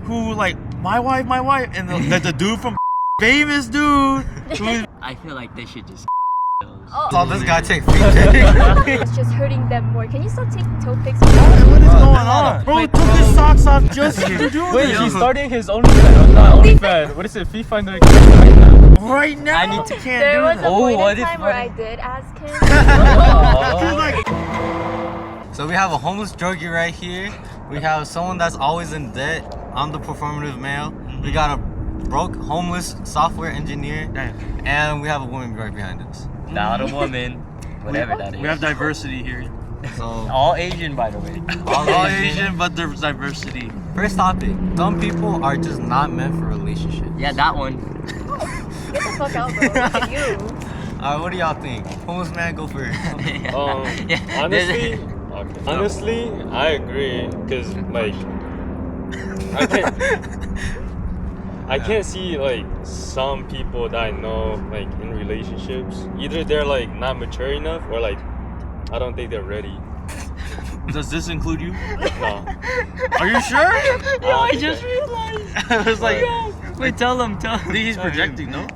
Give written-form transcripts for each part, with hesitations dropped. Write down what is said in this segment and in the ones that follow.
who like my wife, and the dude from famous dude. I feel like they should just. Saw this guy take feet pics. It's just hurting them more. Can you stop taking toe pics? What is going on? Bro, he took his socks off just to do Wait, this. he's starting his OnlyFans. Not OnlyFans. What is it? FIFA Under right now. Right now. I need to- can't There do was that. a point what in if- time what where I if- did ask him. So we have a homeless druggie right here. We have someone that's always in debt. I'm the performative male. We got a broke homeless software engineer. Damn. And we have a woman right behind us. Not a woman. Whatever that is. We have diversity here. So All Asian, by the way. All Asian, but there's diversity. first topic. Some people are just not meant for relationships. Yeah, that one. Get the fuck out, bro. Look at you. Alright, what do y'all think? Homeless man, go first. Yeah, Honestly, I agree. Cause like, I can't see like some people that I know like in relationships. Either they're like not mature enough, or like I don't think they're ready. Does this include you? No. Are you sure? Yo, I just realized. I was like, Wait, tell him. I think he's projecting, no?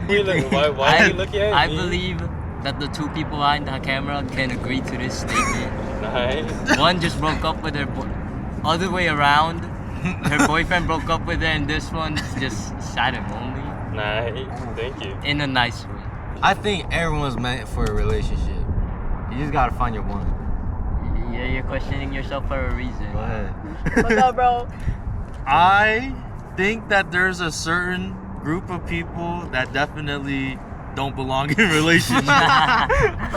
Why are you looking at I me? believe that the two people behind the camera can agree to this statement. Nice. One just broke up with her other way around. Her boyfriend broke up with her, and this one's just sad and lonely Nice. Thank you. in a nice way. I think everyone's meant for a relationship. You just gotta find your one. Yeah, you're questioning yourself for a reason. Go ahead. Look out, bro. I think that there's a certain group of people that definitely don't belong in relationships.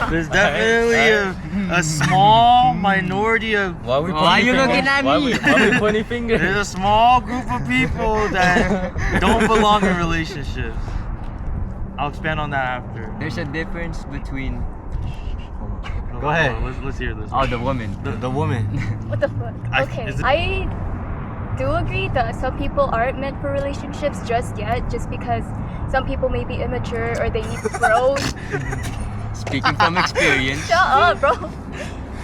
There's definitely a small minority of. Why are we Why are you looking at Why me? we pointing fingers? There's a small group of people that don't belong in relationships. I'll expand on that after. There's a difference between Go ahead. Let's hear this. the woman. The woman. What the fuck? Okay. is it- I do agree that some people aren't meant for relationships just yet, just because some people may be immature or they need growth. Speaking from experience. Shut up, bro.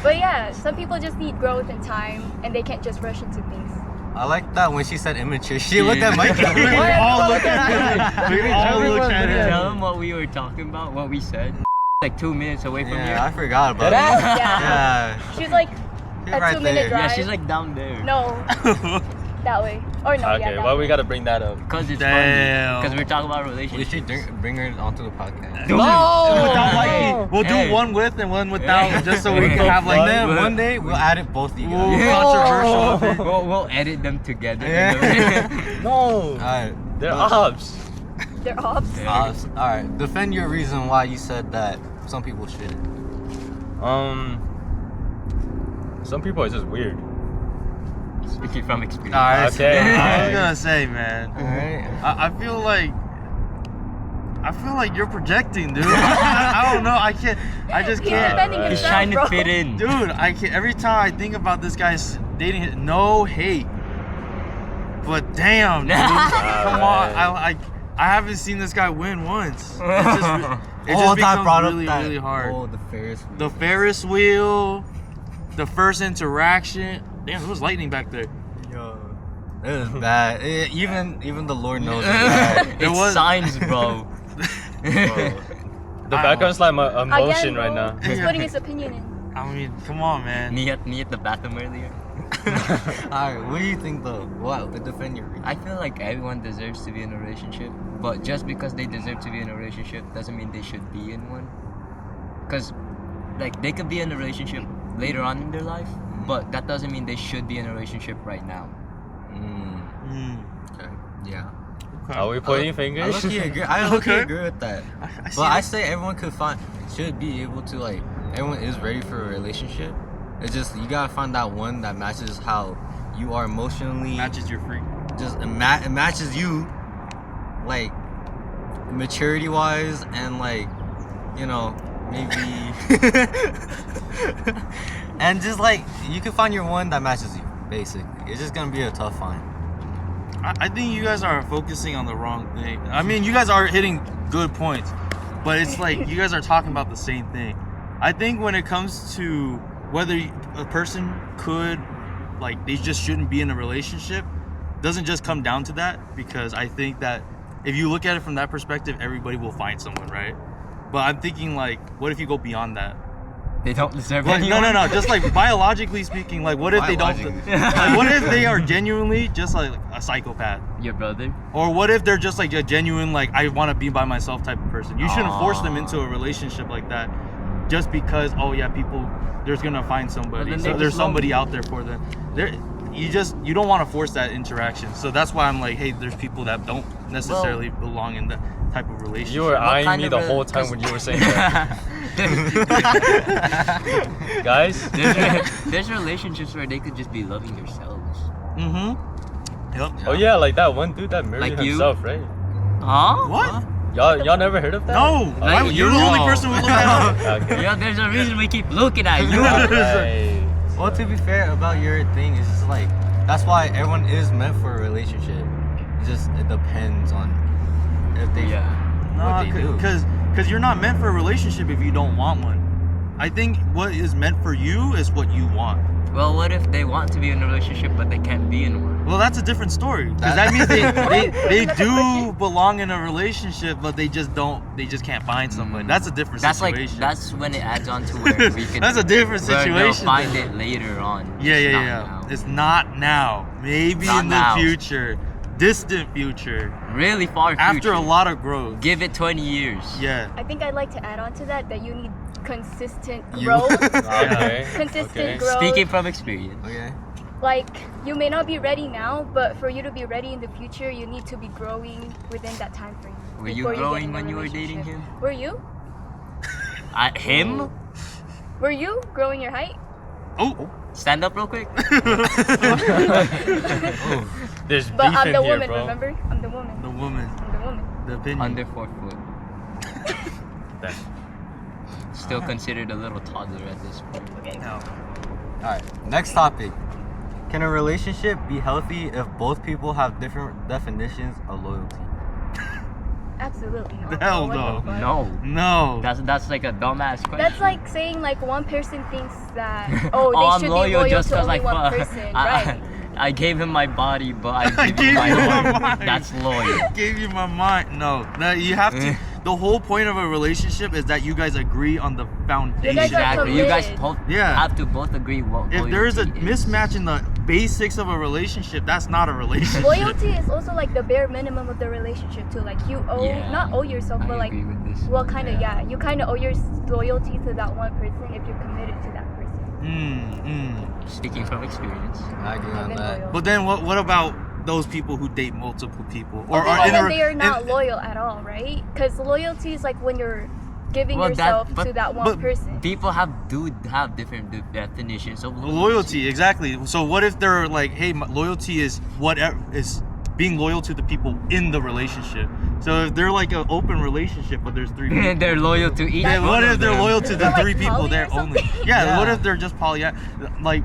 But yeah, some people just need growth and time, and they can't just rush into things. I like that when she said immature. She looked at Mikey. We all look at it. We all look at it. Tell him what we were talking about, what we said. Like 2 minutes away from Yeah, I here. forgot about That it. Yeah. Yeah. She was like You're a right 2-minute there. drive. Yeah, she's like down there. No, that way. Or no, yeah, Okay, that well way. we gotta bring that up. Because it's Damn. funny. Because we're talking about We relationships. should bring her onto the podcast. Without Mikey. We'll Hey. do one with and one without, Hey. just so we Hey. can have like And then that one day we'll edit both of you Ooh, guys. controversial. We'll edit them together. Yeah. No. Alright. They're but- ops. They're ops. Alright. Defend your reason why you said that some people shouldn't. Some people are just weird. Speaking from experience. Alright, Okay. I was gonna say, man. Alright. I feel like you're projecting, dude. I don't know. I just He's can't. defending Right. He's himself, trying to bro. fit in. Dude, I can't. Every time I think about this guy's dating, no hate, but damn, dude, come on. I haven't seen this guy win once. It just becomes really hard. Oh, the Ferris wheel. The Ferris wheel, the first interaction. Damn, there was lightning back there. Yo, it was bad. Even the Lord knows it's bad. It's was- signs, bro. The background's like a motion Again, right bro. now. He's putting his opinion in. I mean, come on, man. me at the bathroom earlier. Alright, what do you think though? What? Defend your reason. I feel like everyone deserves to be in a relationship, but just because they deserve to be in a relationship doesn't mean they should be in one. Cause like they could be in a relationship later on in their life, but that doesn't mean they should be in a relationship right now. Okay. Yeah. Are we pointing fingers? I look Okay. agree with that. I see But I that. say everyone should be able to like. Everyone is ready for a relationship. It's just you gotta find that one that matches how you are emotionally. Matches your freak. Just it matches you, like maturity wise and like, you know, maybe. And just like you can find your one that matches you. Basically, it's just gonna be a tough find. I think you guys are focusing on the wrong thing. I mean, you guys are hitting good points, but it's like you guys are talking about the same thing. I think when it comes to whether a person could like they just shouldn't be in a relationship doesn't just come down to that, because I think that if you look at it from that perspective, everybody will find someone, right? But I'm thinking like, what if you go beyond that? They don't deserve Like, anyone. no, just like biologically speaking, like what if they don't? Biologically. Like, what if they are genuinely just like a psychopath? Your brother. Or what if they're just like a genuine, like, I want to be by myself type of person? You shouldn't force them Aw. into a relationship like that just because, oh yeah, there's gonna find somebody. then So they're there's just somebody out there for them. You don't want to force that interaction. So that's why I'm like, hey, there's people that don't necessarily belong in that type of relationship. You were eyeing kind me of the a- whole time when you were saying that. Guys, There's relationships where they could just be loving themselves. Mm-hmm. Yep. oh yeah, like that one dude that married Like you? himself, right? Huh? What? Y'all never heard of that? No. Like Why- you're the only you. person who looked that up. Okay. Yeah, there's a reason we keep looking at you. Alright. Well, to be fair about your thing, it's just like that's why everyone is meant for a relationship. It depends on if they what they do. Because you're not meant for a relationship if you don't want one. I think what is meant for you is what you want. Well, what if they want to be in a relationship but they can't be in one? Well, that's a different story. Because that means they do belong in a relationship, but they just can't find somebody. That's a different That's situation. that's when it adds on to where we can. That's a different where they'll situation. find it later on. Yeah. It's not now. It's not now. Maybe Not in now. the future, distant future, Really far future. after a lot of growth. Give it 20 years. Yeah. I think I'd like to add on to that you need consistent You? growth. Okay. Consistent Okay. growth. Speaking from experience. Okay. Like, you may not be ready now, but for you to be ready in the future, you need to be growing within that time frame. Were you before get growing in a when you were dating relationship. him? Were you? Him? Were you growing your height? Oh. Stand up real quick. There's But beef I'm in the here, woman, bro. remember? I'm the woman. The woman. I'm the woman. The opinion. Under 4 foot. Damn. Still considered a little toddler at this point. Okay. No. All right. Next topic. Can a relationship be healthy if both people have different definitions of loyalty? Absolutely not. Hell What the no. fuck? No. No. That's like a dumbass question. That's like saying like one person thinks that they I'm should be loyal loyal just to 'cause only I one fuck. person, right? I gave him my body, but I I gave him my heart. mind. That's loyal. Gave you my mind. No, you have to. The whole point of a relationship is that you guys agree on the foundation. guys are Exactly. You guys committed. Yeah. have to both agree what If there is a loyalty mismatch in the basics of a relationship, that's not a relationship. Loyalty is also like the bare minimum of the relationship too. Like you owe, Yeah. not owe yourself, I but like, agree with this. well, kind of, yeah. You kind of owe your loyalty to that one person if you're committed to that person. Speaking from experience. I agree I've on been that. loyal. But then what about those people who date multiple people Okay, are well, in a then re- they are not in- loyal at all, right? Because loyalty is like when you're giving Well, yourself but- to that one but person. People have different definitions of loyalty, exactly. So what if they're like, hey, loyalty is whatever is being loyal to the people in the relationship. So if they're like an open relationship, but there's 3 people. And they're loyal to each Yeah, one what of if they're them. loyal to the So, like, 3 people poly there or only? something? Yeah, Yeah. what if they're just like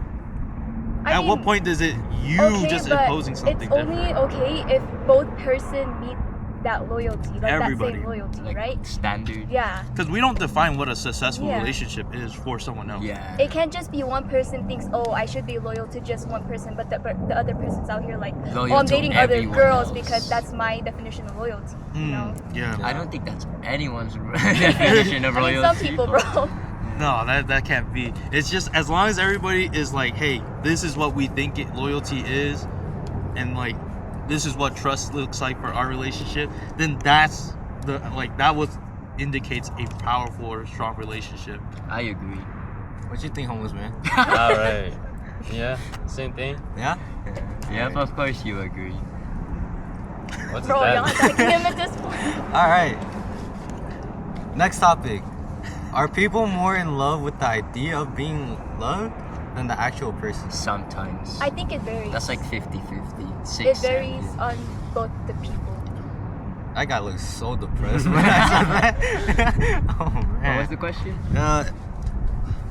I at what mean, point is it you okay, just but imposing something it's different? only okay if both person meet that loyalty, like Everybody. that same loyalty, Like right? standard. Yeah. Because we don't define what a successful Yeah. relationship is for someone else. Yeah. It can't just be one person thinks, oh, I should be loyal to just one person, but the other person's out here like, Loyal oh, I'm to dating other everyone girls else. because that's my definition of loyalty. You know? Yeah. I don't think that's anyone's definition of I mean, loyalty. some people, bro. No, that can't be. It's just as long as everybody is like, hey, this is what we think loyalty is, and like this is what trust looks like for our relationship, then that's that what indicates a powerful or strong relationship. I agree. What you think, homeless man? All right. Yeah. Same thing. Yeah. Yep, of course you agree. What's Bro, y'all that? attacking him at this point. All right. Next topic. Are people more in love with the idea of being loved than the actual person? Sometimes. I think it varies. That's like 50-50. It varies on both the people. That guy looks so depressed when I said that. Oh man. What was the question?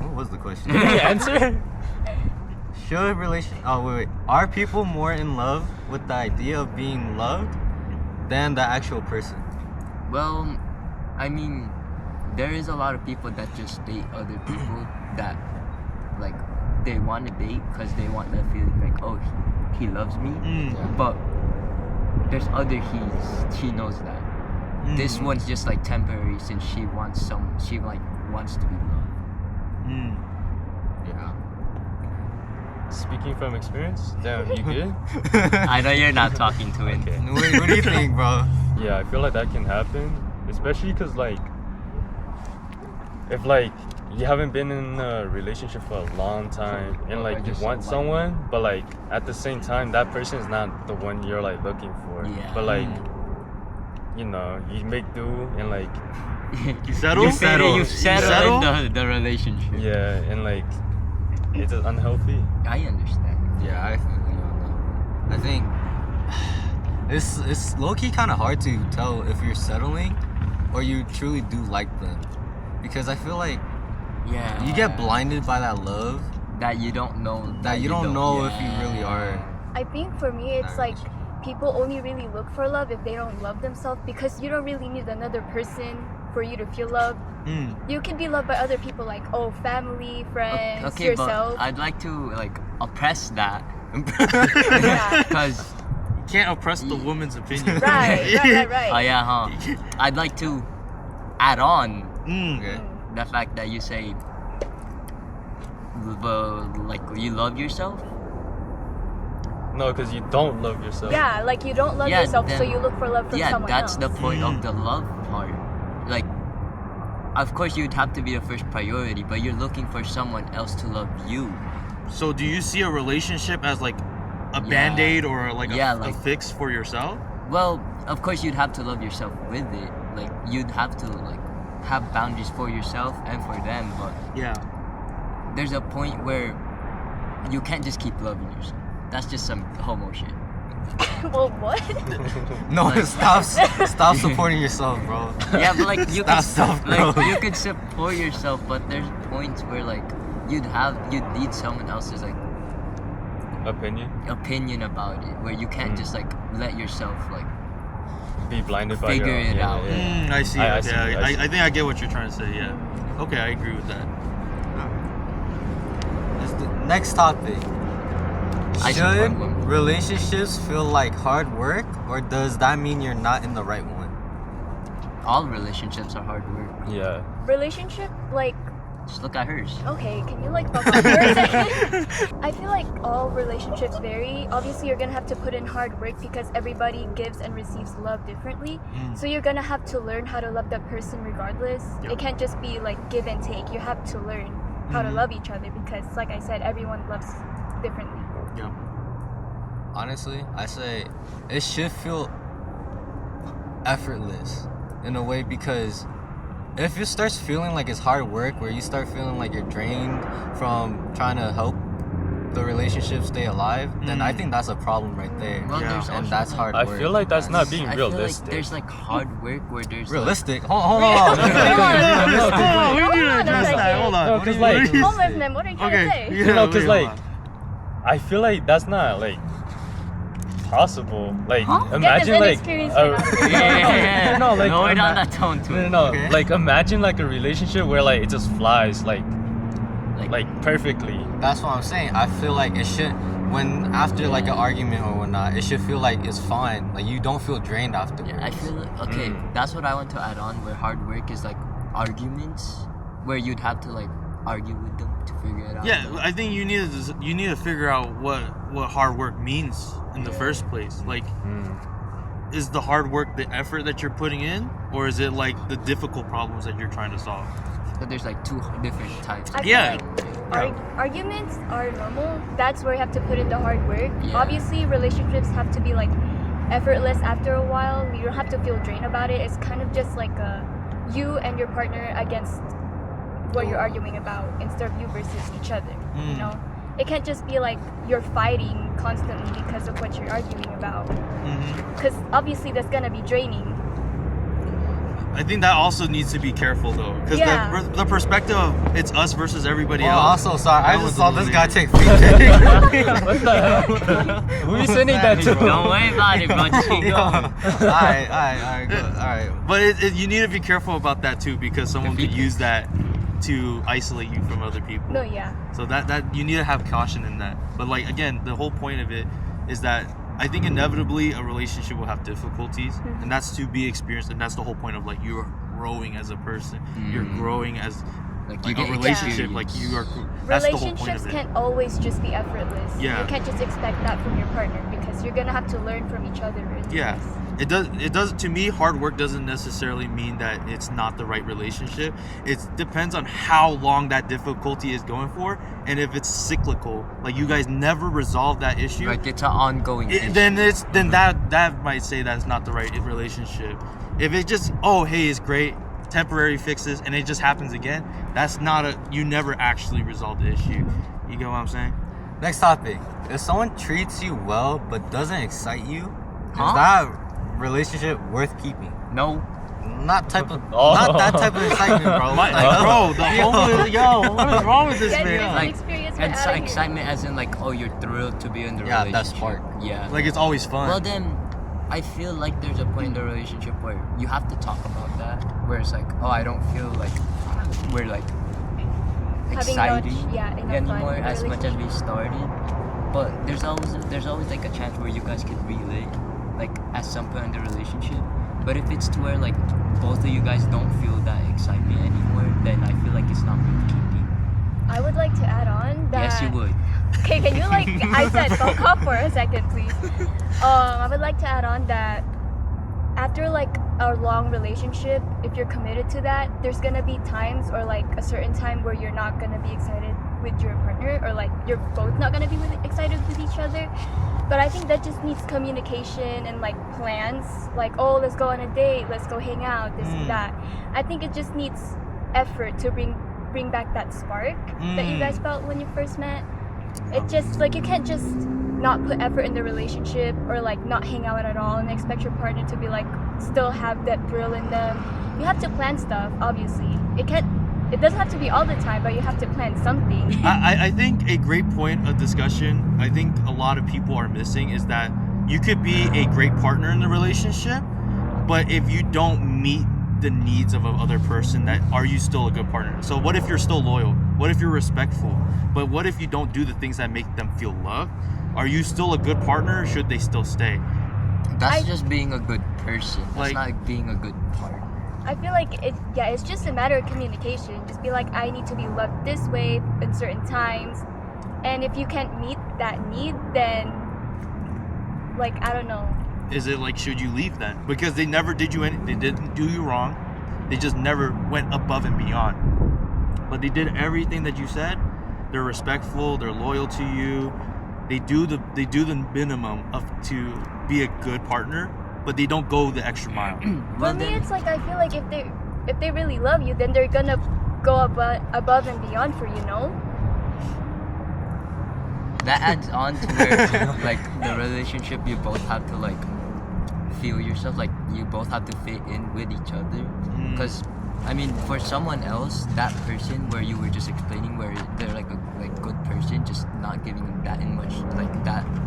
What was the question? Did he answer? Should relation? Oh wait. Are people more in love with the idea of being loved than the actual person? Well, I mean, there is a lot of people that just date other people that, like, they want to date because they want that feeling like, oh, he loves me. Mm. But there's other he's. She knows that. This Mm. one's just like temporary since she wants wants to be loved. Mm. Yeah. Speaking from experience, damn, you good? I know you're not talking to it. Okay. What do you think, bro? Yeah, I feel like that can happen, especially because like, if like you haven't been in a relationship for a long time and like you just want like- someone, but like at the same time that person is not the one you're like looking for. Yeah. But like, you know, you make do and like, You settle? You settle settle? in the relationship. yeah, and like, it's just unhealthy. I understand. Yeah, I feel you on that one. I think it's low key kind of hard to tell if you're settling or you truly do like them, because I feel like Yeah. you get blinded by that love that you don't know. that you don't know if you really Yeah. are. I think for me, it's like people only really look for love if they don't love themselves, because you don't really need another person for you to feel loved. Mm. You can be loved by other people, like family, friends, Okay, yourself. but I'd like to like oppress that Yeah. because You can't oppress the woman's opinion. Right. oh yeah, huh? I'd like to add on Mm. Okay. the fact that you say like you love yourself. No, because you don't love yourself. Yeah, like you don't love Yeah, yourself, so then- you look for love from Yeah, someone that's else. the point Mm. of the love part. Like, of course you'd have to be the first priority, but you're looking for someone else to love you. So do you see a relationship as like a Yeah. band-aid or like a, Yeah, a like- fix for yourself? Well, of course you'd have to love yourself with it. Like, you'd have to like have boundaries for yourself and for them, but Yeah. there's a point where you can't just keep loving yourself. That's just some homo shit. Well, what? No, Like- stop supporting yourself, bro. Yeah, but like you Stop could self-growth. like you could support yourself, but there's points where like you'd need someone else's like Opinion. opinion about it, where you can't Mm. just like let yourself like Be blinded by Figure your it yeah, out. Yeah. I see. I okay, see, I see. I think I get what you're trying to say. Yeah. Okay, I agree with that. That's the next topic. I Should support women. relationships feel like hard work, or does that mean you're not in the right one? all relationships are hard work. Yeah. Relationship, like, Just look at hers. okay, can you like fuck off for a second? I feel like all relationships vary. Obviously, you're gonna have to put in hard work because everybody gives and receives love differently. Mm. So you're gonna have to learn how to love that person regardless. Yep. It can't just be like give and take. You have to learn how to Mhm. love each other because, like I said, everyone loves differently. Yeah. Honestly, I say it should feel effortless in a way, because if it starts feeling like it's hard work, where you start feeling like you're drained from trying to help the relationship stay alive, then I Mm. think that's a problem right there. Well, Yeah. there's And also, that's like, hard I work. feel like that's not being I feel like realistic. there's like hard work where there's Realistic. Hold on. Hold on, Hold on, we need to Hold on a address that. second. Hold on. No, What 'cause, do you- what like- do you Homeless say? man, what are you trying to Okay. say? Yeah, No, 'cause, wait, like, hold on. I feel like that's not like possible. Like Huh? imagine Get this like inexperienced a- man out of here. yeah, no, like lower down ima- that tone to no, it. no, Okay. like imagine like a relationship where like it just flies like perfectly. That's what I'm saying. I feel like it should, when after like an argument or whatnot, it should feel like it's fine. Like you don't feel drained afterwards. Yeah, I feel like, okay, that's what I want to add on, where hard work is like arguments, where you'd have to like argue with them to figure it out. Yeah, I think you need to figure out what hard work means in the first place. Like, is the hard work the effort that you're putting in, or is it like the difficult problems that you're trying to solve? But there's like two different types. I feel Yeah. like arguments are normal. That's where you have to put in the hard work. Yeah. Obviously, relationships have to be like effortless after a while. You don't have to feel drained about it. It's kind of just like you and your partner against what you're arguing about instead of you versus each other. You Mm. know, it can't just be like you're fighting constantly because of what you're arguing about. Mm-hmm. Because obviously, that's gonna be draining. I think that also needs to be careful though, because Yeah. the perspective of it's us versus everybody Oh, else. also, sorry, I That just was saw a this little guy weird. take pictures. What the hell? Who are you sending that to? Don't worry about it, bro. Just keep going. Alright, good. Alright. But you need to be careful about that too, because someone could use that to isolate you from other people. No, yeah. So that you need to have caution in that. But like again, the whole point of it is that I think inevitably a relationship will have difficulties, and that's to be experienced, and that's the whole point of like you're growing as a person. You're growing as Like like you a get relationship. Like you are. That's the whole point Relationships of it. can't always just be effortless. Yeah. You can't just expect that from your partner because you're gonna have to learn from each other. in Yeah. this. It does to me. Hard work doesn't necessarily mean that it's not the right relationship. It depends on how long that difficulty is going for, and if it's cyclical, like you guys never resolve that issue. like it's an ongoing issue. Then that might say that's not the right relationship. If it just it's great, temporary fixes, and it just happens again, that's not you never actually resolve the issue. You get what I'm saying? Next topic. If someone treats you well but doesn't excite you, Huh? is that relationship worth keeping? No. Not that type of excitement, bro. Bro, the whole what is wrong with this Get man? different Like, experience. And Get outta here. excitement as in like, oh, you're thrilled to be in the Yeah, relationship. that's spark. Yeah. Like it's always fun. Well then, I feel like there's a point in the relationship where you have to talk about that. Where it's like, oh, I don't feel like we're like Having exciting enough fun anymore in the as much as we relationship. started. But there's always like a chance where you guys could relate, like at some point in the relationship. But if it's to where like both of you guys don't feel that excitement anymore, then I feel like it's not worth keeping. I would like to add on that. Yes, you would. Okay, can you like I said don't cough for a second, please. I would like to add on that after like a long relationship, if you're committed to that, there's gonna be times or like a certain time where you're not gonna be excited with your partner, or like you're both not gonna be excited with each other. But I think that just needs communication and like plans, like, oh, let's go on a date, let's go hang out, this and that. I think it just needs effort to bring back that spark that you guys felt when you first met. It just like you can't just not put effort in the relationship or like not hang out at all and expect your partner to be like still have that thrill in them. You have to plan stuff, obviously. It doesn't have to be all the time, but you have to plan something. I think a great point of discussion, I think a lot of people are missing, is that you could be a great partner in the relationship, but if you don't meet the needs of another person, that are you still a good partner? So what if you're still loyal? What if you're respectful? But what if you don't do the things that make them feel loved? Are you still a good partner, or should they still stay? That's just being a good person. That's Like- not being a good partner. I feel like it's just a matter of communication. Just be like, I need to be loved this way at certain times. And if you can't meet that need, then like I don't know. Is it like, should you leave then? Because they never did you any, they didn't do you wrong. They just never went above and beyond. But they did everything that you said. They're respectful. They're loyal to you. They do the minimum of to be a good partner, but they don't go the extra mile. For me, it's like I feel like if they really love you, then they're gonna go above and beyond for you, know? That adds on to where like the relationship, you both have to like feel yourself, like you both have to fit in with each other. Because I mean, for someone else, that person where you were just explaining, where they're like a good person, just not giving them that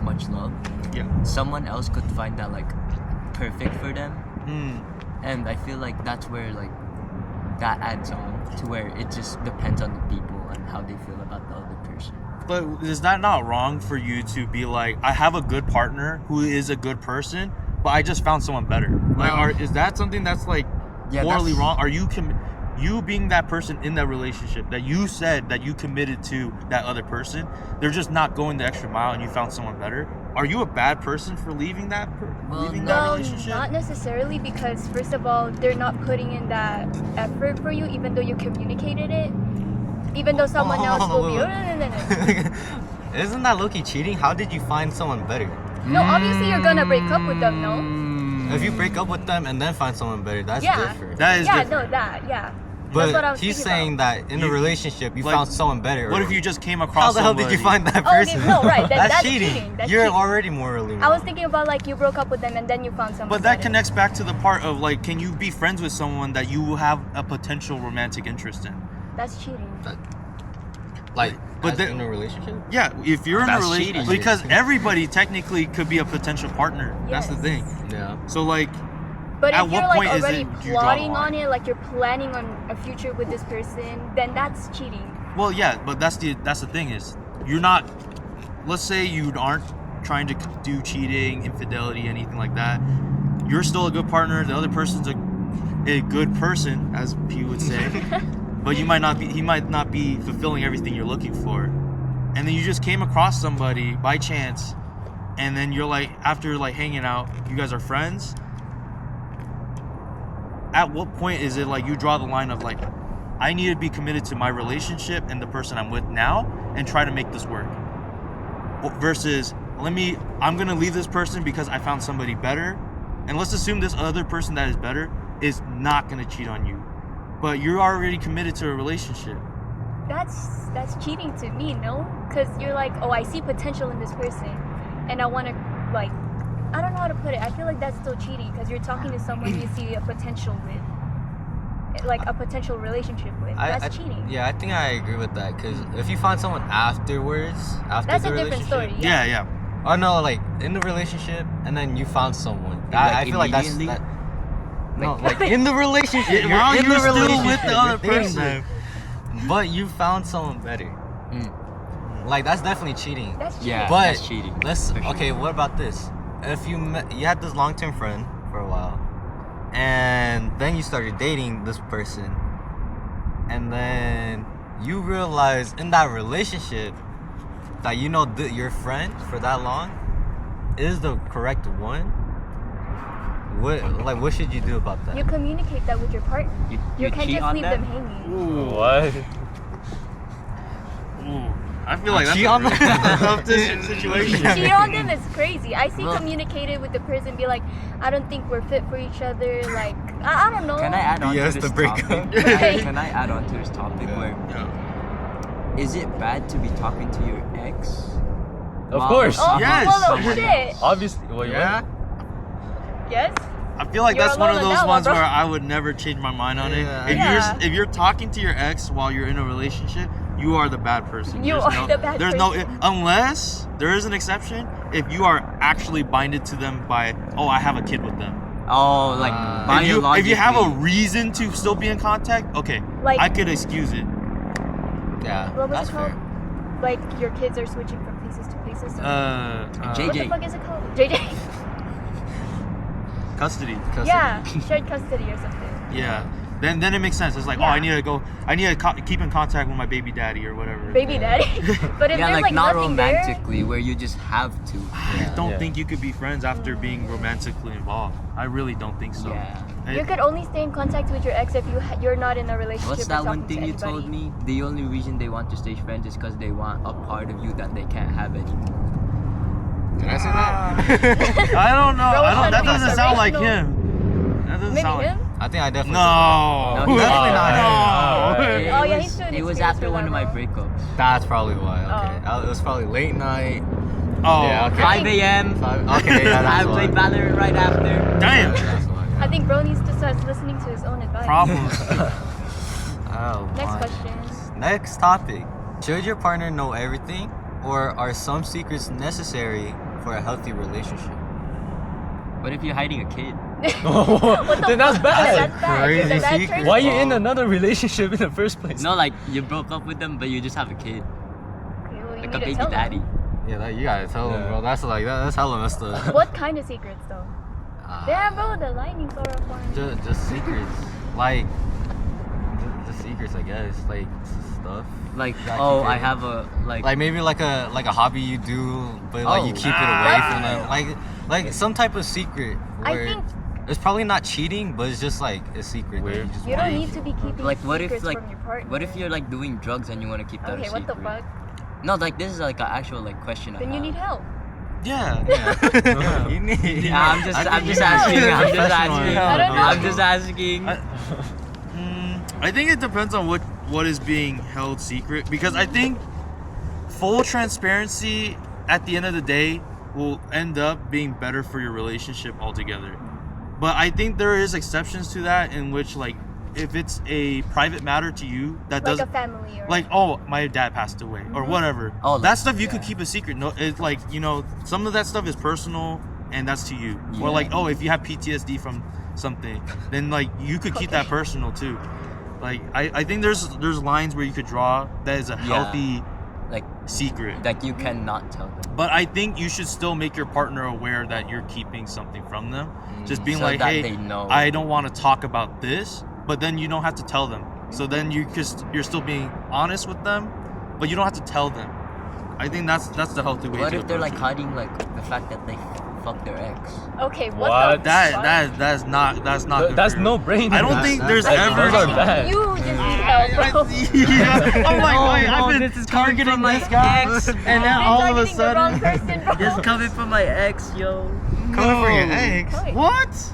much love. Yeah. Someone else could find that like perfect for them, Mm. and I feel like that's where like that adds on to where it just depends on the people and how they feel about the other person. But is that not wrong for you to be like, I have a good partner who is a good person, but I just found someone better? Like, Well- is that something that's like Yeah, morally that's- wrong? Are you you being that person in that relationship that you said that you committed to that other person? They're just not going the extra mile, and you found someone better. Are you a bad person for leaving that Well, leaving that No, relationship? not necessarily, because first of all, they're not putting in that effort for you, even though you communicated it. Even though someone else will be. No. Isn't that low-key cheating? How did you find someone better? No, obviously you're gonna break up with them, no? If you break up with them and then find someone better, that's Yeah. different. That is Yeah, different. no, that, yeah. But That's what I was he's thinking saying that in a You- relationship you like, found someone better. What if you just came across How the hell did you somebody- find that Oh, okay, person? no, right, that's cheating. cheating, that's You're cheating. already morally wrong. I was thinking about like you broke up with them and then you found someone. But that better. connects back to the part of like, can you be friends with someone that you have a potential romantic interest in? That's cheating. like, but as then- in a relationship. Yeah, if you're in a That's relationship, cheating. because everybody technically could be a potential partner. That's the Yes. thing. Yeah. So like, But at if what you're like point is already it you draw the plotting line? on it, like you're planning on a future with this person, then that's cheating. Well, yeah, but that's the thing is you're not. Let's say you aren't trying to do cheating, infidelity, anything like that. You're still a good partner. The other person's a good person, as P would say, but you might not be. He might not be fulfilling everything you're looking for, and then you just came across somebody by chance, and then you're like, after like hanging out, you guys are friends. At what point is it like you draw the line of like, I need to be committed to my relationship and the person I'm with now and try to make this work, versus I'm gonna leave this person because I found somebody better, and let's assume this other person that is better is not gonna cheat on you, but you're already committed to a relationship. That's cheating to me, no? Because you're like, oh, I see potential in this person, and I want to like, I don't know how to put it. I feel like that's still cheating because you're talking to someone you see a potential with, like a potential relationship with. That's cheating. Yeah, I think I agree with that. Because if you find someone afterwards, after That's the a different relationship, story. Yeah. Oh no, like in the relationship, and then you found someone. Like I feel like that's immediately? that. No, like in the relationship. While in you're the still with relationship, the other you're person. dating, but you found someone better. Like that's definitely cheating. That's cheating. Yeah. But that's cheating, Let's for sure. okay. What about this? If you had this long-term friend for a while, and then you started dating this person, and then you realize in that relationship that you know your friend for that long is the correct one. What should you do about that? You communicate that with your partner. You You can't cheat just on leave them? them hanging. Ooh. What? Ooh. I feel like that's Cheat a on them? really tough situation. Cheat on them is crazy. I see Well- communicated with the person, be like, I don't think we're fit for each other. Like, I don't know. Can I add on Yes, to the this breakup. topic? Okay. Can I add on to this topic where Yeah. is it bad to be talking to your ex? Of Wow. course. Oh, Yes. well, oh Someone shit. else. Obviously. Wait, Yeah. Yes. I feel like You're that's one of alone on those that one, ones bro. where I would never change my mind on Yeah. it. Yeah. If you're talking to your ex while you're in a relationship, you are the bad person. You are the bad There's person. unless there is an exception, if you are actually binded to them by, oh, I have a kid with them. Oh, like If you have a biologically. reason to still be in contact, okay, Like- I could excuse it. Yeah, What was that's it called? fair. Like your kids are switching from places to places. So what JJ. the fuck is it called? JJ. Custody. Yeah, shared custody or something. Yeah. Then it makes sense. It's like, Yeah. oh, I need to keep in contact with my baby daddy or whatever. Baby daddy. But if Yeah, there's like not nothing there, romantically, where you just have to. I don't Yeah. think you could be friends after being romantically involved. I really don't think so. Yeah. you could only stay in contact with your ex if you're not in a relationship. What's or that one talking to thing you told anybody. me? The only reason they want to stay friends is because they want a part of you that they can't have anymore. Did I say that? I don't know. Bro, I don't. That it's doesn't sound like inspirational. him. That doesn't Maybe sound him? I think I definitely. like. No. No, definitely not him. No. It Oh, yeah, was, he's too it was inexperienced after for one that of my role. breakups. That's probably why. Okay, Oh. it was probably late night. Oh. Yeah, okay. 5 a.m. Okay, yeah, I that's played why. Valorant right after. Damn. That's why. Yeah. I think bro needs to start listening to his own advice. Problems. Oh, Next my. question. Next topic. Should your partner know everything, or are some secrets necessary for a healthy relationship? What if you're hiding a kid? What the Then that's fuck? bad. That's bad. Crazy That secret. turns- Why are you in another relationship in the first place? No, like you broke up with them, but you just have a kid, Okay, well, you like need a to baby tell them. daddy. Yeah, you gotta tell him, Yeah. bro. That's like that's hella messed up. What kind of secrets though? Damn, bro, the lightning are up on. Just secrets, like just secrets, I guess, like stuff. Like, That oh, you I did. have a Like maybe like a hobby you do, but like you Oh. keep it away Ah. from them. Like some type of secret. I Where think it's probably not cheating, but it's just like a secret. That you Weird. just you want don't to need to be keeping like what if secrets like from your partner. what if you're like doing drugs and you want to keep that a Okay, secret? what the fuck? No, like this is like an actual like question. Then you need help. Yeah. Yeah. You need. Yeah, I'm just I think asking. you I'm need just professional asking. help. I don't know. I'm just asking. I think it depends on what is being held secret, because I think full transparency at the end of the day will end up being better for your relationship altogether. But I think there is exceptions to that, in which, like, if it's a private matter to you that Like doesn't, a family or like, oh, my dad passed away or whatever, Oh, that like- stuff you could yeah. keep a secret. No, it's like, some of that stuff is personal and that's to you. Or Yeah. like, oh, if you have PTSD from something, then like you could keep that personal too. Like I think there's lines where you could draw that is a healthy Like secret. like you cannot tell them. But I think you should still make your partner aware that you're keeping something from them. Just being So like, that hey, they know. I don't want to talk about this, but then you don't have to tell them. So then you're still being honest with them, but you don't have to tell them. I think that's the healthy way. What to if they're approach like it. hiding like the fact that they fuck their ex? Okay, what, What? the fuck? That's not good That's for you. no brain. I don't That- think that- there's that- ever. those are bad. You just need help, bro. Yeah. I'm like, wait, I've been this is targeting coming from this my guy, ex. and then You're all of a targeting the wrong sudden, person, bro. This coming from my ex, yo. Coming for your ex. Wait. What?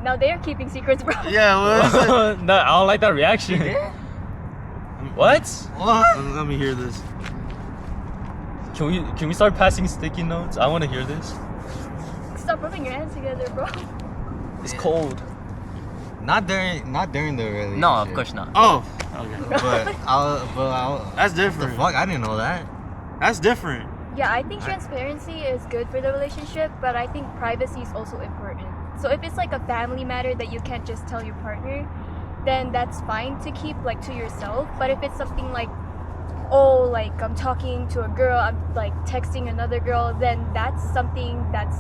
Now they're keeping secrets, bro. Yeah, what is it? No, I don't like that reaction. What? Let me hear this. Can we start passing sticky notes? I want to hear this. Stop rubbing your hands together, bro. It's cold. Not during the relationship. No, of course not. Oh, okay. But I'll. That's What the different. fuck? I didn't know that. That's different. Yeah, I think transparency is good for the relationship, but I think privacy is also important. So if it's like a family matter that you can't just tell your partner, then that's fine to keep like to yourself. But if it's something like, oh, like I'm talking to a girl, I'm like texting another girl, then that's something that's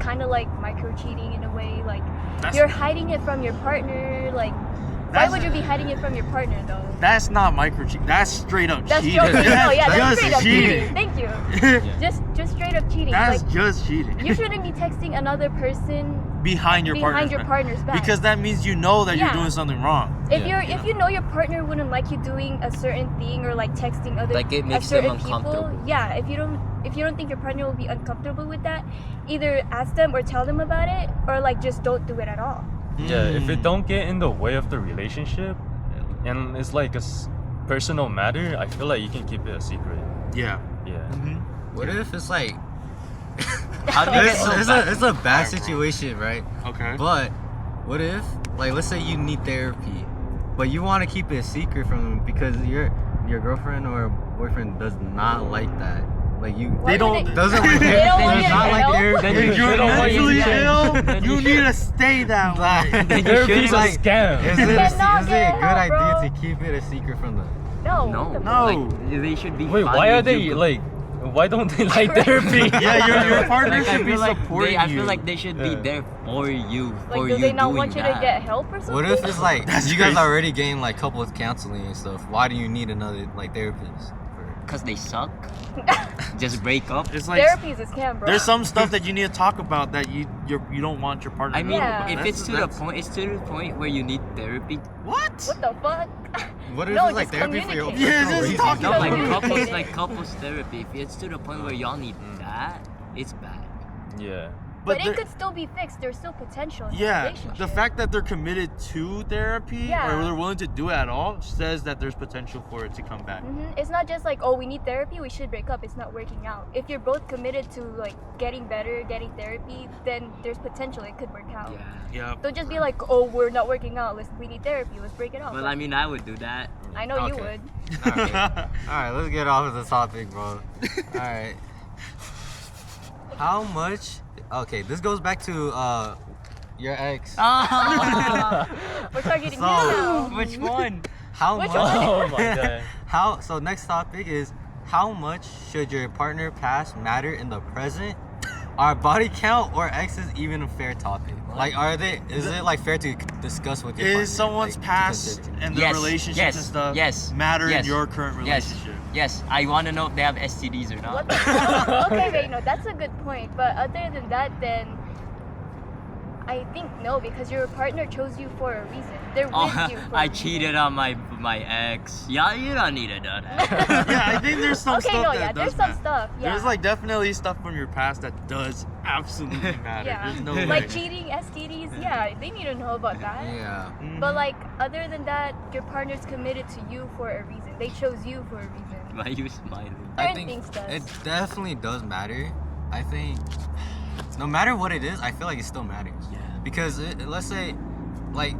kind of like micro cheating in a way. Like That's- you're hiding it from your partner. Like why That's- would you be hiding it from your partner though? That's not micro cheating. That's straight up That's cheating. just cheating. No, yeah, that's straight up cheating. cheating. Thank you. Just straight up cheating. That's Like just cheating. you shouldn't be texting another person behind your partner's back. Because that means you know that Yeah. you're doing something wrong. if Yeah. if you know your partner wouldn't like you doing a certain thing or like texting other Like, it makes certain them people, uncomfortable. yeah. If you don't think your partner will be uncomfortable with that, either ask them or tell them about it, or like just don't do it at all. Yeah, if Mm. it don't get in the way of the relationship, and it's like a personal matter, I feel like you can keep it a secret. Yeah. Yeah. Mm-hmm. What if it's like How do you get it's, so it's bad? a bad situation, right? Okay. But what if, like, let's say you need therapy, but you want to keep it a secret from them because your girlfriend or boyfriend does not like that. Like you Why would don't- doesn't They don't want does you to not like help? therapy. Then you If you're should avoid mentally it. ill, Then you you need to stay that way. Then you Therapy's should, a like, scam. Is You it cannot a get good help, idea bro. to keep it a secret from them? No. No. what the No. Like, they should be. Wait, fine why are with they you, like? Why don't they like therapy? Yeah, your partner Like, I should be feel like supporting I you. feel like they should be Yeah. there for you. Like, for do you they not doing want you that. to get help or something? What if it's like That's you guys crazy. are already getting like couples counseling and stuff? Why do you need another like therapist? Cause they suck. Just break up. It's like Therapy is a scam, bro. there's some stuff that you need to talk about that you don't want your partner I to mean, know Yeah. about. if That's- it's to the that's- point, it's to the point where you need therapy. What? What the fuck? What if No, it's like just therapy for your communicate. Yeah, personal just reasons? talking No, about like Communicating. couples therapy. If it's to the point where y'all need that, it's bad. Yeah. But it there- could still be fixed. There's still potential in the yeah, relationship. the fact that they're committed to therapy Yeah. or they're willing to do it at all says that there's potential for it to come back. It's not just like, oh, we need therapy, we should break up. It's not working out. If you're both committed to like getting better, getting therapy, then there's potential it could work out. Yeah. Yeah. Don't just be like, oh, we're not working out. We need therapy. Let's break it up. Well, I mean, I would do that. I know you Okay. would. Alright, let's get off of the topic, bro. Alright. How much? Okay, this goes back to your ex. Ah, We're targeting So- you now. which one? How Which much? one? Oh my god. How? So next topic is how much should your partner past matter in the present? Are body count or exes even a fair topic? Like, are they? Is it like fair to discuss with your partner? Is someone's like, to past consider? and the Yes, relationships yes, and stuff yes, matter yes, in your current Yes. relationship? Yes. I want to know if they have STDs or not. What the fuck? Okay, wait, no, that's a good point. But other than that, then I think no, because your partner chose you for a reason. They're with Oh, you. For I a reason. cheated on my ex. Yeah, you don't need to do that. Yeah, I think there's some Okay, stuff no, that yeah, does there's some matter. stuff. Yeah. There's like definitely stuff from your past that does absolutely matter. yeah. There's no like way. cheating, STDs, yeah, they need to know about that. Yeah. Mhm. But like other than that, your partner's committed to you for a reason. They chose you for a reason. Why are you smiling? I Certain think things does. it definitely does matter. I think no matter what it is, I feel like it still matters. Yeah. Because let's say, like,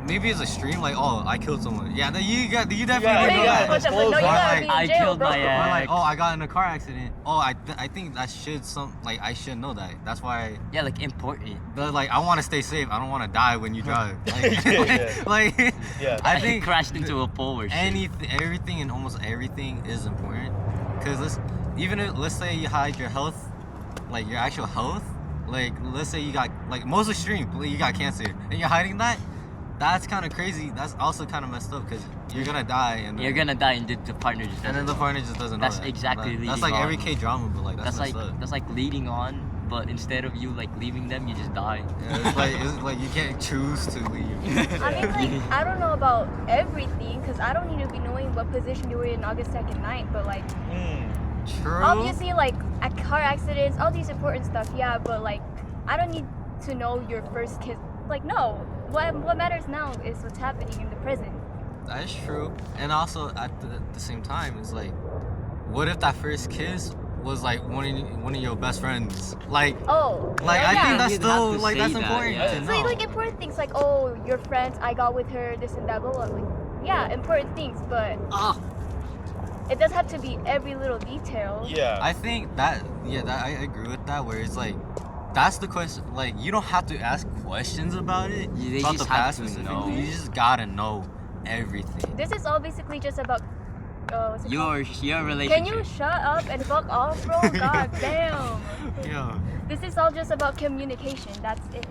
maybe it's a stream like, oh, I killed someone. Yeah, you definitely Yeah, do yeah, that. What's up? No, you Disclose gotta that. be in I jail, killed bro. my Or like, ex. oh, I got in a car accident. Oh, I think that should I should know that. That's why. Yeah, like important. Like, I want to stay safe. I don't want to die when you drive. Like, Yeah. like Yeah. I He think crashed into a pole or shit. everything and almost everything is important. Cause let's say you hide your health, like your actual health. Like, let's say you got, like, most extreme, you got cancer, and you're hiding that. That's kind of crazy. That's also kind of messed up because you're gonna die and then, You're gonna die and the partner just and then the doesn't. partner just doesn't know That's that. exactly That's leading like every on. K drama, but like that's messed up. That's like leading on, but instead of you like leaving them, you just die. Yeah, it's like you can't choose to leave. I mean, like, I don't know about everything because I don't need to be knowing what position you were in August 2nd night, but like, True. obviously, like, car accidents, all these important stuff, yeah, but like, I don't need to know your first kiss. Like, no. What matters now is what's happening in the present. That is true. And also at the same time, it's like, what if that first kiss was like one of your best friends? Like, Oh, I yeah. think that's You'd still have to like say that's that, important yeah. to So know. like important things like, oh, your friends, I got with her, this and that, blah blah. Like, yeah, important things, but Ah, it does have to be every little detail. Yeah. I think that I agree with that. Where it's like, that's the question. Like, you don't have to ask questions about it. Yeah, they about just the have past to specifically. know. You just gotta know everything. This is all basically just about. What's it called? your relationship. Can you shut up and fuck off, bro? God damn. Yeah, This is all just about communication. That's it.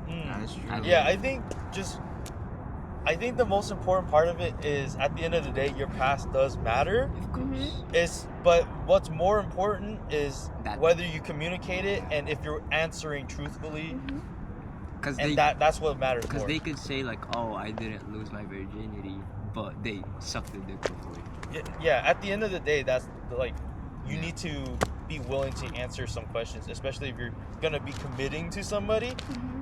that's true. I Yeah, I think the most important part of it is at the end of the day, your past does matter. But what's more important is That- whether you communicate it and if you're answering truthfully, Because and they, that's what matters because more. they could say like, oh, I didn't lose my virginity, but they sucked the dick before. Yeah, at the end of the day, that's like, you need to be willing to answer some questions, especially if you're gonna be committing to somebody.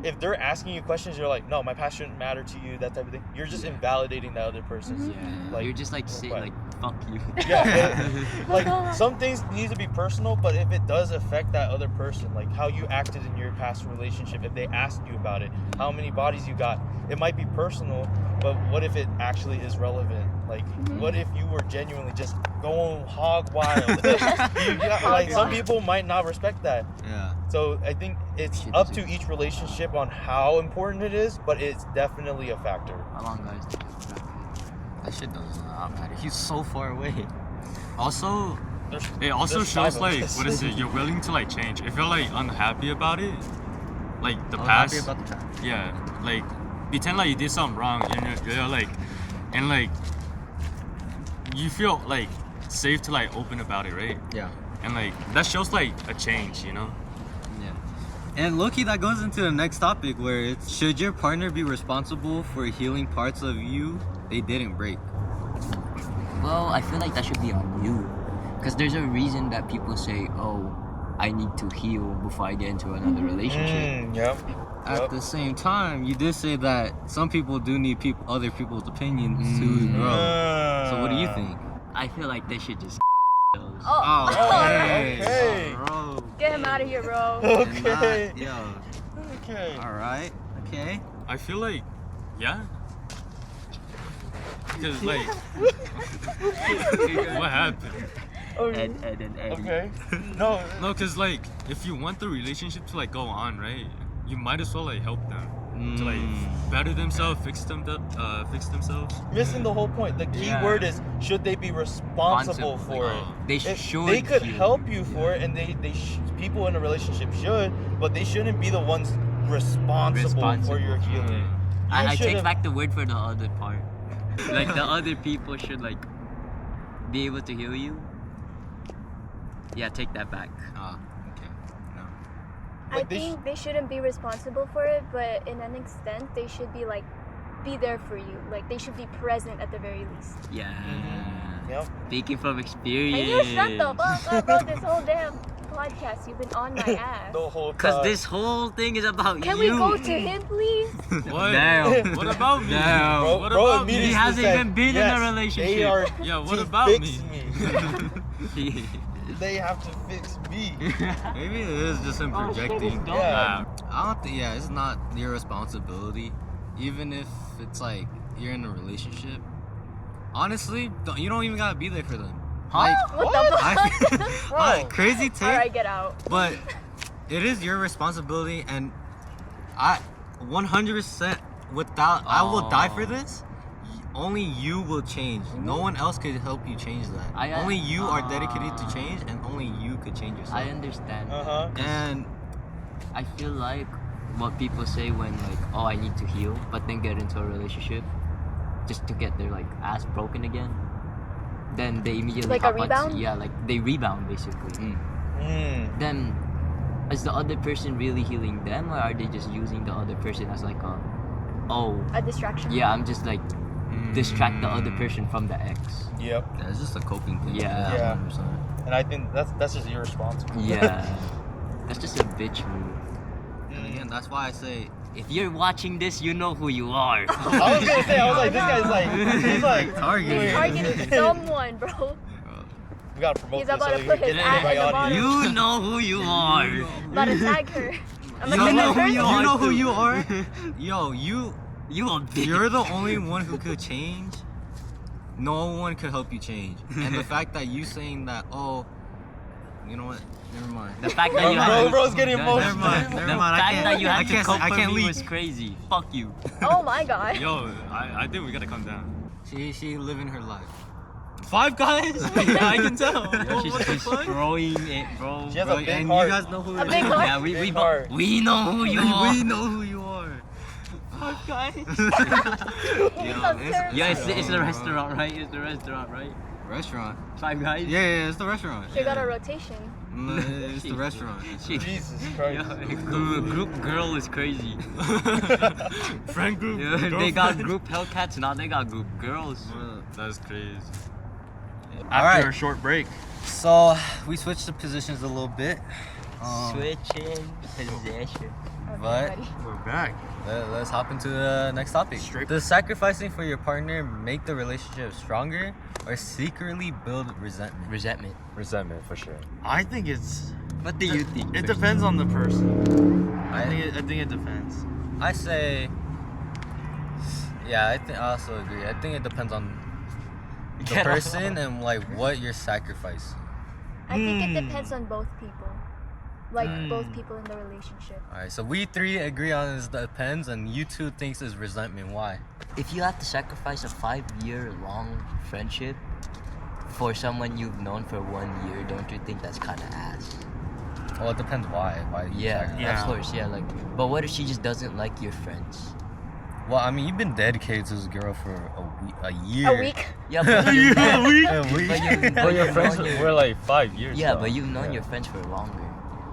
If they're asking you questions, you're like, no, my past shouldn't matter to you, that type of thing. You're just invalidating that other person's. Yeah, Like, you're just like like fuck you. Yeah, like some things need to be personal, but if it does affect that other person, like how you acted in your past relationship, if they asked you about it, how many bodies you got, it might be personal, but what if it actually is relevant? Like, what if you were genuinely just going hog wild? Like, some people might not respect that. Yeah. So I think it's Shit up doesn't- to each relationship on how important it is, but it's definitely a factor. How long, guys? That shit does not matter. He's so far away. Also, It also There's shows five of like us. what is it? You're willing to like change. If you're like unhappy about it, like the I'm past. happy about the past. Yeah, like pretend like you did something wrong and you're like, and like you feel like safe to like open about it, right? Yeah. And like that shows like a change, you know? Yeah. And Loki, that goes into the next topic where it's, should your partner be responsible for healing parts of you they didn't break? Well, I feel like that should be on you, because there's a reason that people say, oh, I need to heal before I get into another relationship. Yep. At the same time, you did say that some people do need other people's opinions to grow. So what do you think? I feel like they should just. Oh, okay. Bro. get him out of here, bro. Okay. Yo. Okay. All right. Okay. I feel like, yeah. Because like, what happened? Ed and Eddie. Okay. No. No, cause like if you want the relationship to like go on, right? You might as well like help them to like better themselves, fix themselves. Missing the whole point. The key Yeah. word is, should they be responsible for it? They If should. they could heal. help you for it, and people in a relationship should, but they shouldn't be the ones responsible for your healing. You I take should've- back the word for the other part. Like the other people should like be able to heal you. Yeah, take that back. Okay. No. I Like, they think they shouldn't be responsible for it, but in an extent, they should be like, be there for you. Like, they should be present at the very least. Yeah. Yep. Speaking from And experience. you shut the fuck up, bro. This whole damn podcast, you've been on my ass. The whole Cause time. this whole thing is about Can you. we go to him, please? What? Damn. What about me? Damn. What Bro about immediately He me? hasn't said, even been in yes, a relationship. They are Yeah, what to about fix me? They have to fix me. Maybe it is just him projecting. Yeah. I don't think. Yeah, it's not your responsibility. even if it's like you're in a relationship, honestly, you don't even gotta be there for them. Like, What the fuck? crazy take, Alright, get out. but it is your responsibility, and I 100% I will die for this. Only you will change. No one else could help you change that. Only you are dedicated to change, and only you could change yourself. I understand. And I feel like what people say when like, oh, I need to heal, but then get into a relationship just to get their like ass broken again. Then they immediately Like a hop onto- rebound? yeah, like they rebound basically. Then is the other person really healing them, or are they just using the other person as like A distraction. yeah, I'm just like distract the other person from the ex. Yep. yeah, it's just a coping thing. Yeah. Yeah. 100%. And I think that's just irresponsible. Yeah, that's just a bitch move. And again, that's why I say If you're watching this, you know who you are. I was gonna say, I was like, this guy's like, he's like targeted. He's targeting someone, bro. We gotta promote He's this about so to we put can his get ad my in the audience. You know who you are. About to tag her. I'm You like, know "Hey, who you person." are. You know who you are? Yo, You a bitch. you're the only one who could change. No one could help you change. And the fact that you saying that, oh, you know what? Never mind. The fact that you Bro's getting the- emotional. Never mind. The fact that you I had to can't- comfort I can't me leave. was crazy. Fuck you. Oh my god. Yo, I think we gotta come down. She living her life. 5 guys? I can tell. She's destroying it, bro. She has Bro, a big and heart. you guys know who A it big is. heart. Yeah, Big heart. we know who you are. We know who you are. 5 guys. He's so terrible. Yeah, it's the restaurant, right? It's the restaurant, right? Restaurant. 5 guys. Yeah, it's the restaurant. She got a rotation. No, it's the restaurant. Shit. Jesus Yeah, Christ. group girl is crazy. Friend group. Yeah, they got group Hellcats, now they got group girls. That's crazy. After Alright. a short break. So we switched the positions a little bit. Switching possession. Okay, But- buddy. We're back. Let's hop into the next topic. Straight- Does sacrificing for your partner make the relationship stronger or secretly build resentment? Resentment. Resentment for sure. I think it's. What do you think? It depends on the person. I think it depends. I say, yeah, I also agree. I think it depends on the person and like what you're sacrificing. I think it Hmm. depends on both people. Like both people in the relationship. All right, so we three agree on it depends, and you two thinks is resentment. Why? If you have to sacrifice a 5-year-long friendship for someone you've known for 1 year, don't you think that's kind of ass? Well, it depends why. Why? do you Yeah, sacrifice? Yeah. of course, yeah. Like, but what if she just doesn't like your friends? Well, I mean, you've been dedicated to this girl for a year. A week? Yeah, but You you've a week? A week. But your friends were like 5 years. yeah, though. but you've known your friends for longer.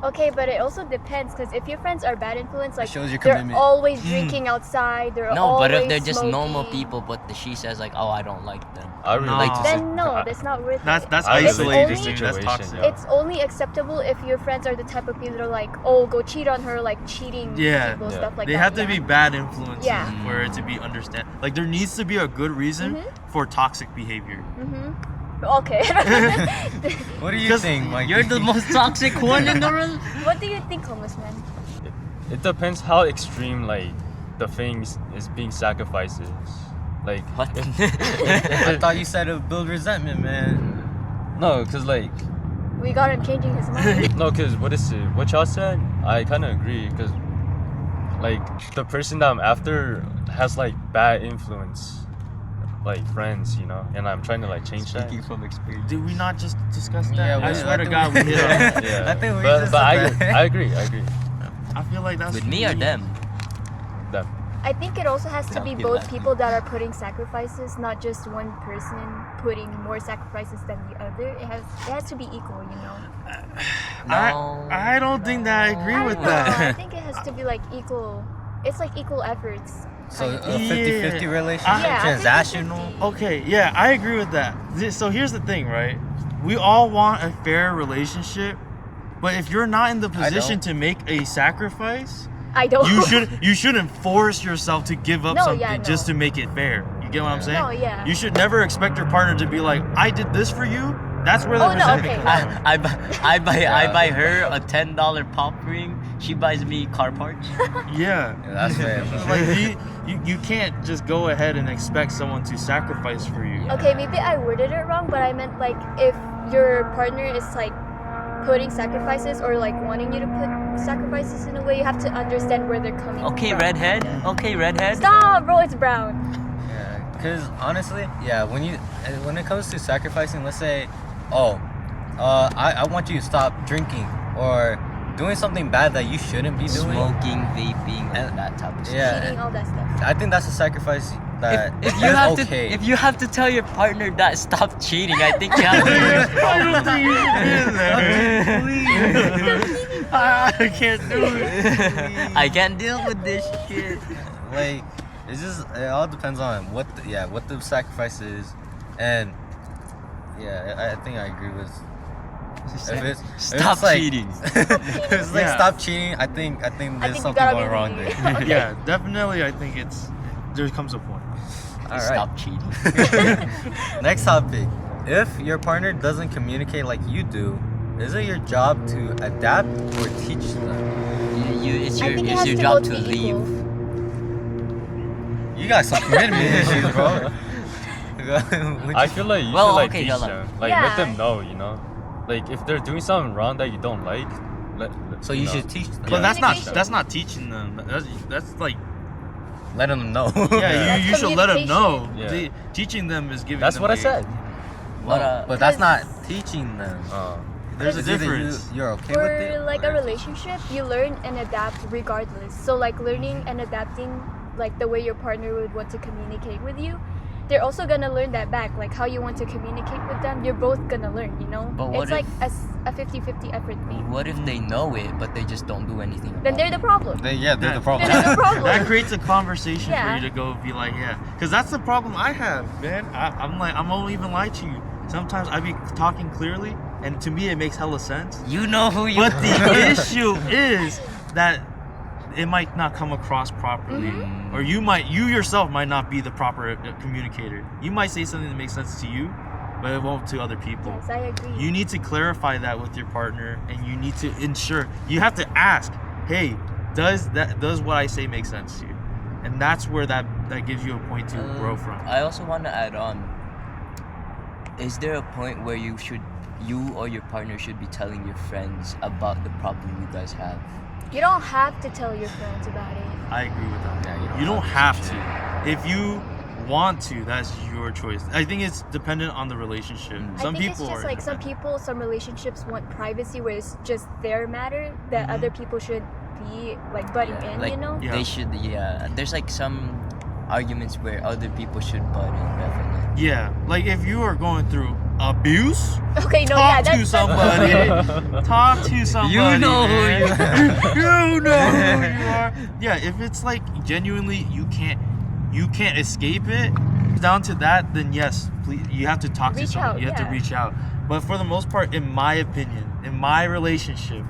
Okay, but it also depends because if your friends are bad influence, like shows your they're commitment. always drinking outside, they're No, always but if they're just normal smoking, people, but she says like, oh, I don't like them. I really No. like to then no, that's not worth That's it. that's I It's relate isolated. to the only- That's situation. toxic. Yeah. It's only acceptable if your friends are the type of people that are like, oh, go cheat on her, like cheating Yeah. people, Yeah. stuff like They that. have to yeah. be bad influences Yeah. for it to be understand. Like there needs to be a good reason for toxic behavior. Okay. What do you 'Cause think, Mike? You're the most toxic one in the room. What do you think, homeless man? It depends how extreme like the things is being sacrificed is. Like What? I thought you said it would build resentment, man. no, cause like We got him changing his mind. no, cause what is it? What y'all said, I kind of agree. Cause like the person that I'm after has like bad influence, like friends, you know, and I'm trying to like change that. Speaking from experience. Did we not just discuss that? Yeah, I we- swear I to think God, we- we did. Yeah, I think we but, just but said that. I agree. I feel like that's With me or them? Them. I think it also has to No, be keep both laughing. people that are putting sacrifices, not just one person putting more sacrifices than the other. It has to be equal, you know. No. I don't think that I agree I with don't know, I that. think it has to be like equal. It's like equal efforts. So kind a of. 50-50 Yeah. relationship, Yeah, I think it's transactional. 50. Okay, yeah, I agree with that. So here's the thing, right? We all want a fair relationship, but if you're not in the position don't. to make a sacrifice, I don't. you shouldn't force yourself to give up No, something yeah, just no. to make it fair. You get what I'm saying? No, yeah. You should never expect your partner to be like, "I did this for you." That's where the Oh, no, resentment okay. comes from. I buy her a $10 pop ring. She buys me car parts. Yeah. Yeah, that's fair. It's like you can't just go ahead and expect someone to sacrifice for you. Okay, maybe I worded it wrong, but I meant like if your partner is like putting sacrifices or like wanting you to put sacrifices in a way, you have to understand where they're coming Okay, from. redhead. Okay, redhead. Stop, bro, it's brown. Yeah, because honestly, yeah, when it comes to sacrificing, let's say, I want you to stop drinking or doing something bad that you shouldn't be doing. Smoking, vaping, And- that type of stuff. Yeah, Cheating, all that stuff. I think that's a sacrifice that If is you have okay. to, if you have to tell your partner that stop cheating, I think you have to. I don't think you should do that. I can't do it. I can't deal with this shit. Like, it all depends on what the sacrifice is, and yeah, I think I agree with. If Stop like, cheating. if it's like Yeah. stop cheating, I think I there's think you something gotta going be wrong lenient. there. Okay. Yeah, definitely. I think there comes a point. All right. Stop cheating. Next topic. If your partner doesn't communicate like you do, is it your job to adapt or teach them? It's I your think it it's has your to job both to be leave. equal. You got some commitment issues, bro. I feel like you Well, should like okay, teach hold on. them, like Yeah. let them know, you know, like if they're doing something wrong that you don't like, So you know. should teach them. But Communication. that's not teaching them. That's like Let them know. yeah, That's you should let them know. communication. Teaching them is giving. That's them what I a- said. But that's not teaching them. There's a It's either difference. You're okay with it. For like a or- relationship, you learn and adapt regardless. So like learning and adapting like the way your partner would want to communicate with you, they're also gonna learn that back, like how you want to communicate with them. You're both gonna learn, you know? But what it's like a 50-50 effort thing. What if they know it but they just don't do anything about Then they're the problem. They're the problem. They're the problem. That creates a conversation Yeah. for you to go be like, yeah, because that's the problem I have, man. I'm like, I won't even lie to you. Sometimes I be talking clearly, and to me it makes hella sense. You know who you But the issue is that it might not come across properly, Mhm. or you yourself might not be the proper communicator. You might say something that makes sense to you, but it won't to other people. Yes, I agree. You need to clarify that with your partner, and you need to ensure. You have to ask, hey, does what I say make sense to you? And that's where that gives you a point to grow from. I also want to add on. Is there a point where you or your partner should be telling your friends about the problem you guys have? You don't have to tell your friends about it. I agree with that. Yeah, you don't have to. If you want to, that's your choice. I think it's dependent on the relationship. Mm. Some I think people it's just are like some relationships want privacy where it's just their matter that Mhm. other people should be like butting Yeah, in, like, you know? Yeah. They should. Yeah. There's like some arguments where other people should butt in. Definitely. Yeah, like if you are going through abuse, Okay, no, talk yeah, to that's somebody. Talk to somebody. You know who man. you You know who you are. Yeah, if it's like genuinely you can't escape it down to that, then yes, please, you have to talk to Reach someone. out, You have to yeah. reach out. But for the most part, in my opinion, in my relationship,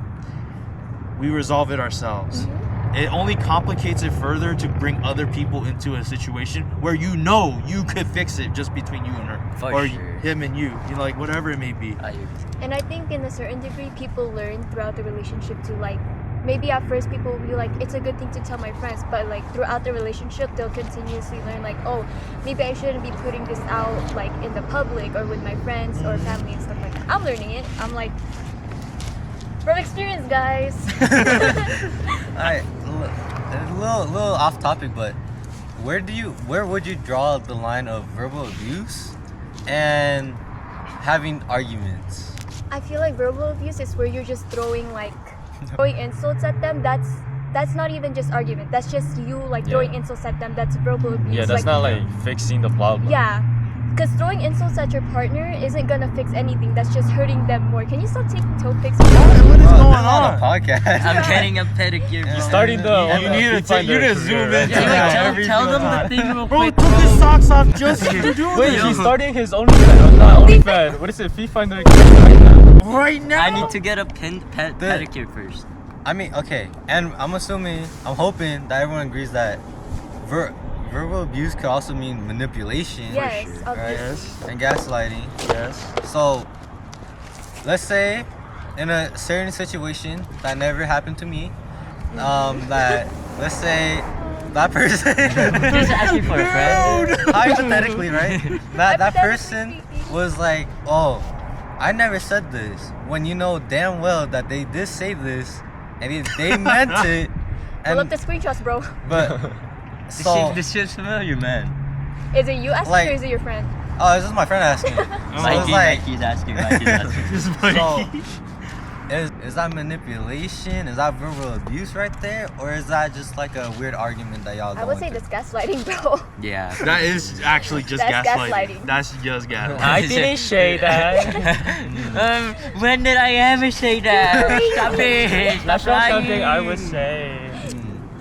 we resolve it ourselves. Mhm. It only complicates it further to bring other people into a situation where you know you could fix it just between you and her, For or sure. him and you. You know, like whatever it may be. I agree. And I think in a certain degree, people learn throughout the relationship to like, maybe at first people will be like, it's a good thing to tell my friends, but like throughout the relationship, they'll continuously learn like, oh, maybe I shouldn't be putting this out like in the public or with my friends or family and stuff like that. I'm learning it. I'm like, from experience, guys. Alright, a little off topic, but where would you draw the line of verbal abuse and having arguments? I feel like verbal abuse is where you're just throwing insults at them. That's not even just argument. That's just you like Yeah. throwing insults at them. That's verbal abuse. Yeah, that's not like fixing the problem. Yeah, because throwing insults at your partner isn't gonna fix anything. That's just hurting them more. Can you stop taking toe pics? What is Oh, going this is on? a podcast. I'm getting a pedicure. Yeah. bro. Starting the You need to Feet you need to Finder zoom career. in. Yeah, to that like, every tell single them the time. thing real Bro, quick, took bro. his socks off just to do Wait, this. he's starting his OnlyFans, not OnlyFans. What is it? Feet Finder right now. Right now. I need to get a pedicure first. I mean, okay, and I'm hoping that everyone agrees that verbal abuse could also mean manipulation. Yes, sure. obviously. Yes. And gaslighting. Yes. So, let's say in a certain situation that never happened to me, that let's say that person Just asking for a friend. hypothetically, right? That Hypothetically person speaking. was like, oh, I never said this. When you know damn well that they did say this, and they meant it, Pull up and the screenshots, bro. but so This shit's familiar, man. Is it you asking Like- or is it your friend? oh, this is my friend asking. So it's like, Mikey's asking. Mikey's asking. so is that manipulation? Is that verbal abuse right there, or is that just like a weird argument that y'all? I would say going that's gaslighting, bro. Yeah. That is actually just That's gaslighting. gaslighting. That's just gaslighting. I didn't say that. When did I ever say that? Stop it. That's Stop not something I lying. would say.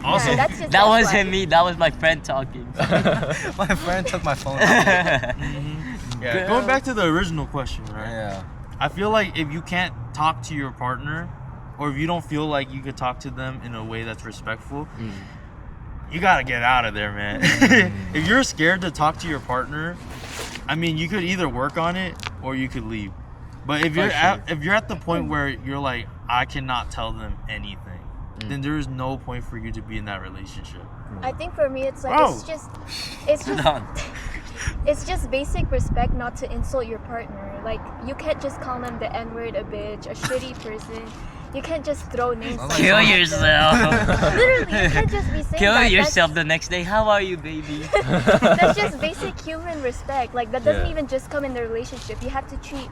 Also, Yeah, that's just That wasn't gaslighting. me. That was my friend talking. to? My friend took my phone. yeah, going back to the original question, right? Yeah. I feel like if you can't talk to your partner, or if you don't feel like you could talk to them in a way that's respectful, you gotta get out of there, man. If you're scared to talk to your partner, I mean, you could either work on it or you could leave. But if you're at the point where you're like, I cannot tell them anything, then there is no point for you to be in that relationship. I think for me, it's like Bro. it's just Done. it's just basic respect not to insult your partner. Like you can't just call them the N-word, a bitch, a shitty person. You can't just throw names like Kill that at them. yourself. Literally, you can't just be saying Kill that. yourself the next day. How are you, baby? That's just basic human respect. Like that doesn't Yeah. even just come in the relationship. You have to treat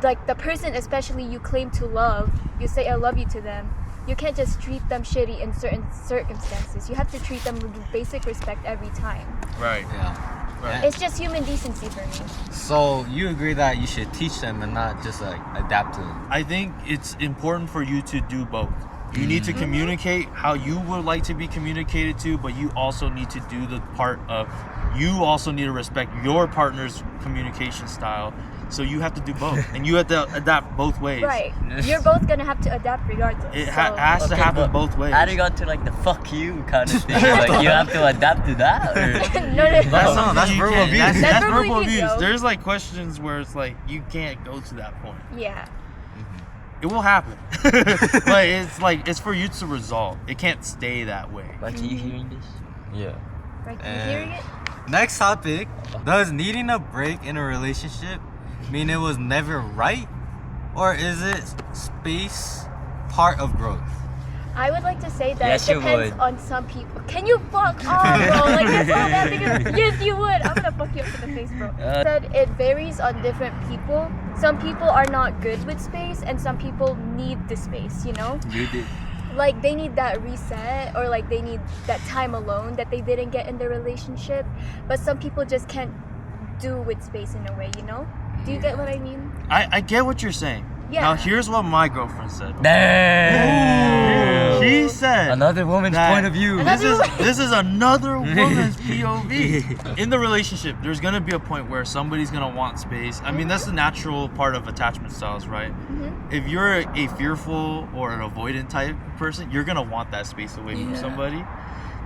like the person, especially you claim to love. You say I love you to them. You can't just treat them shitty in certain circumstances. You have to treat them with basic respect every time. Right. Yeah. It's just human decency for me. So you agree that you should teach them and not just like adapt to them? I think it's important for you to do both. You need to communicate how you would like to be communicated to, but you also need to do the part of you also need to respect your partner's communication style. So you have to do both, and you have to adapt both ways. Right. You're both gonna have to adapt regardless. It so- has to happen but both ways. adding on to like the fuck you kind of thing. Like you have to adapt to that. Or? no, no. That's No, that's you verbal can't- abuse. That's That's verbal verbal abuse, abuse. yo. There's like questions where it's like you can't go to that point. Yeah. It will happen, but it's like it's for you to resolve. It can't stay that way. Like, are you hearing this? Yeah. Right. You And- hearing it? Next topic: does needing a break in a relationship mean it was never right, or is it space part of growth? I would like to say that Yes, it you depends would. on some people. Can you fuck off, bro? Like that's all that because yes, you would. I'm gonna fuck you up in the face, bro. Said it varies on different people. Some people are not good with space, and some people need the space. You know, You did. like they need that reset, or like they need that time alone that they didn't get in the relationship. But some people just can't do with space in a way. You know? Do you get what I mean? I get what you're saying. Yeah. Now here's what my girlfriend said. Damn. She said Another woman's that- point of view. This is another woman's POV. In the relationship, there's gonna be a point where somebody's gonna want space. I mean, that's the natural part of attachment styles, right? If you're a fearful or an avoidant type person, you're gonna want that space away from Yeah. somebody.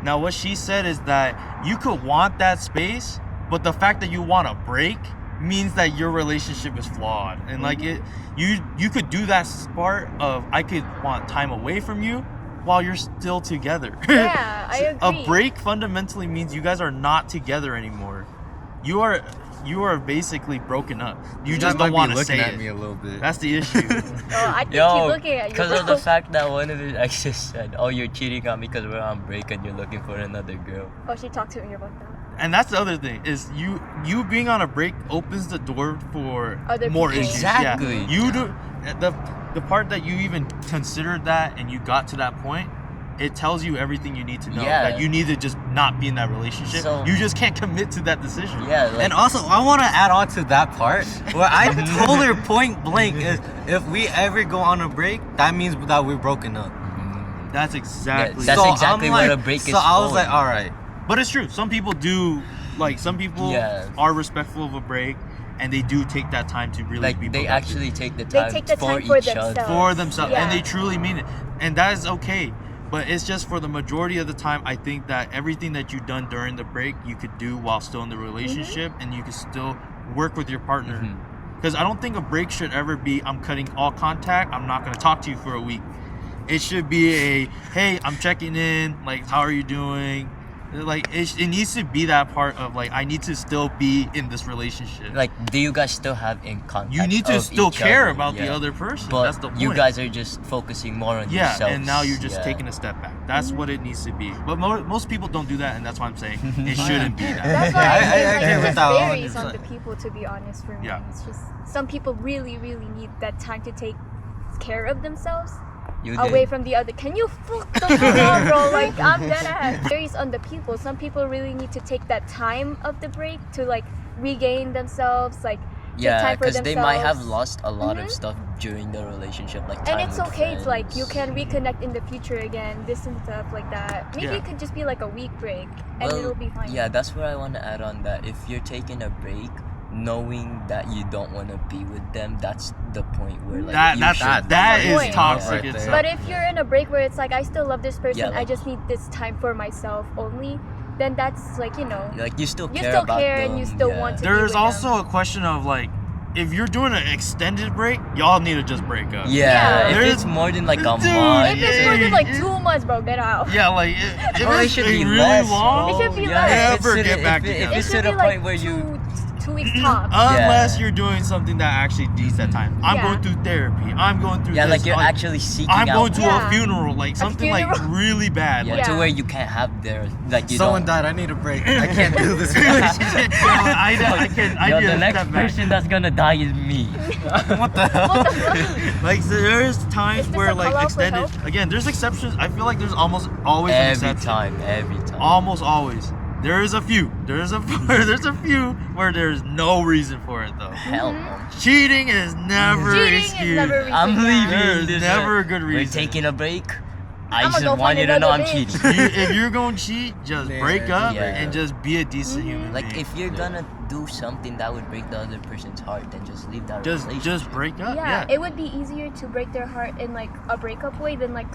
Now, what she said is that you could want that space, but the fact that you want a break means that your relationship is flawed, and like you could do that part of I could want time away from you while you're still together. Yeah, I agree. A break fundamentally means you guys are not together anymore. You are basically broken up. You just don't want to say at it. me a little bit. That's the issue. Oh, I think he's Yo, looking at you, because bro. of the fact that one of his exes said, "Oh, you're cheating on me because we're on break and you're looking for another girl." Oh, she talked to me about that. And that's the other thing is you being on a break opens the door for Other more people. issues. Exactly. Yeah. You do the part that you even considered that and you got to that point. It tells you everything you need to know. Yeah. That you need to just not be in that relationship. So- you just can't commit to that decision. Yeah, like, And also, I want to add on to that part where I told her point blank is if we ever go on a break, that means that we're broken up. That's exactly. That's So exactly I'm what like- a break is So I was for. like, all right. But it's true. Some people do, like some people Yeah. are respectful of a break, and they do take that time to really like be they productive actually take the They time, take the for time for each other. themselves. for themselves, and Yeah. they truly mean it, and that is okay. But it's just for the majority of the time, I think that everything that you've done during the break, you could do while still in the relationship, and you could still work with your partner. Because I don't think a break should ever be I'm cutting all contact. I'm not going to talk to you for a week. It should be a, hey, I'm checking in. Like, how are you doing? Like, it needs to be that part of like, I need to still be in this relationship. Like, do you guys still have in contact? You need to of still each care other? about the Yeah. other person. But That's the point. you guys are just focusing more on yeah, yourselves. and now you're just Yeah. taking a step back. That's what it needs to be. But most people don't do that, and that's why I'm saying it shouldn't be that. That's why I I say like, agree it with just that varies on 100%. the people, to be honest. For me, Yeah. it's just some people really, really need that time to take care of themselves You away did. from the other. Can you fuck the fuck up, bro? Like, I'm dead ass. Varies on the people. Some people really need to take that time of the break to like regain themselves, like take Yeah, time for because they might have themselves. lost a lot Mhm. of stuff during the relationship, like And time it's with okay to like you friends. can reconnect in the future again, this and stuff like that. Maybe Yeah. it could just be like a week break and Well, it'll be fine. Yeah, that's where I want to add on that. If you're taking a break, knowing that you don't want to be with them, that's the point where like That you that's should that That's the is point. toxic Right itself. there. But if you're in a break where it's like I still love this person, Yeah, I like- just need this time for myself only, then that's like, you know, like you still you care still about care them. and you still yeah. want to- There be is with also a question of like, if you're doing an extended break, y'all need to just break up. Yeah, Yeah. if There's- it's more than like a Dude, month. if it's more than like Yeah. 2 months, bro, get out. Yeah, like if Oh, it it's should be really less. long, It should be yeah, less. if it's Never to get the- back if it- together. If It it's to should the be point like where you 2 weeks tops. unless Yeah. you're doing something that actually needs that time. I'm Yeah. going through therapy. I'm going through yeah, this. like you're actually seeking I'm out. going to Yeah. a funeral, like something like funeral? really bad. yeah, Like, to Yeah. where you can't have their like you Someone don't. died. I need a break. I can't do this. I Yo, need the to next step back. person that's gonna die is me. What the hell? What the fuck? Like so there's Is times this where a like call out for extended. help? Again, there's exceptions. I feel like there's almost always an Every exception. time. Almost always. There is a few. There's a few where there's no reason for it though. Hell no. Cheating is never Cheating is excuse. never reason. I'm yeah. leaving. There's This never one. a good We're reason. taking a break. I I'ma just go want find you to know another I'm bitch. cheating. If you're gonna cheat, just Yeah, break up yeah. and just be a decent human Like being. if you're gonna do something that would break the other person's heart, then just leave that relationship. just break up. Yeah, Yeah. it would be easier to break their heart in like a breakup way than like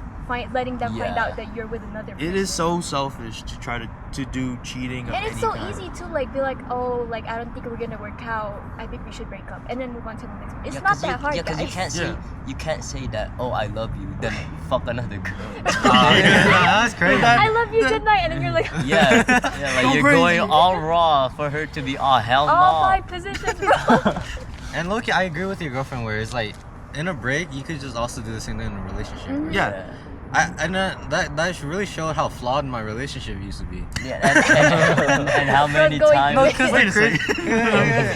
letting them find Yeah. out that you're with another person. It is so selfish to try to do cheating of And it's any so kind. easy to like be like, oh, like I don't think we're gonna work out. I think we should break up and then move on to the next one. It's Yeah, not 'cause that you, hard, Yeah, because you guys. can't say Yeah. you can't say that. Oh, I love you. Then fuck another girl. That's crazy. I love you, good night, and then you're like, yeah, yeah, like Go you're crazy. going all raw for her to be. Oh hell all no. 5 positions, bro. And look, I agree with your girlfriend where it's like, in a break, you could just also do the same thing in a relationship. Mhm. Yeah. That really showed how flawed my relationship used to be. Yeah, and how many going- times? No, because Wait a second.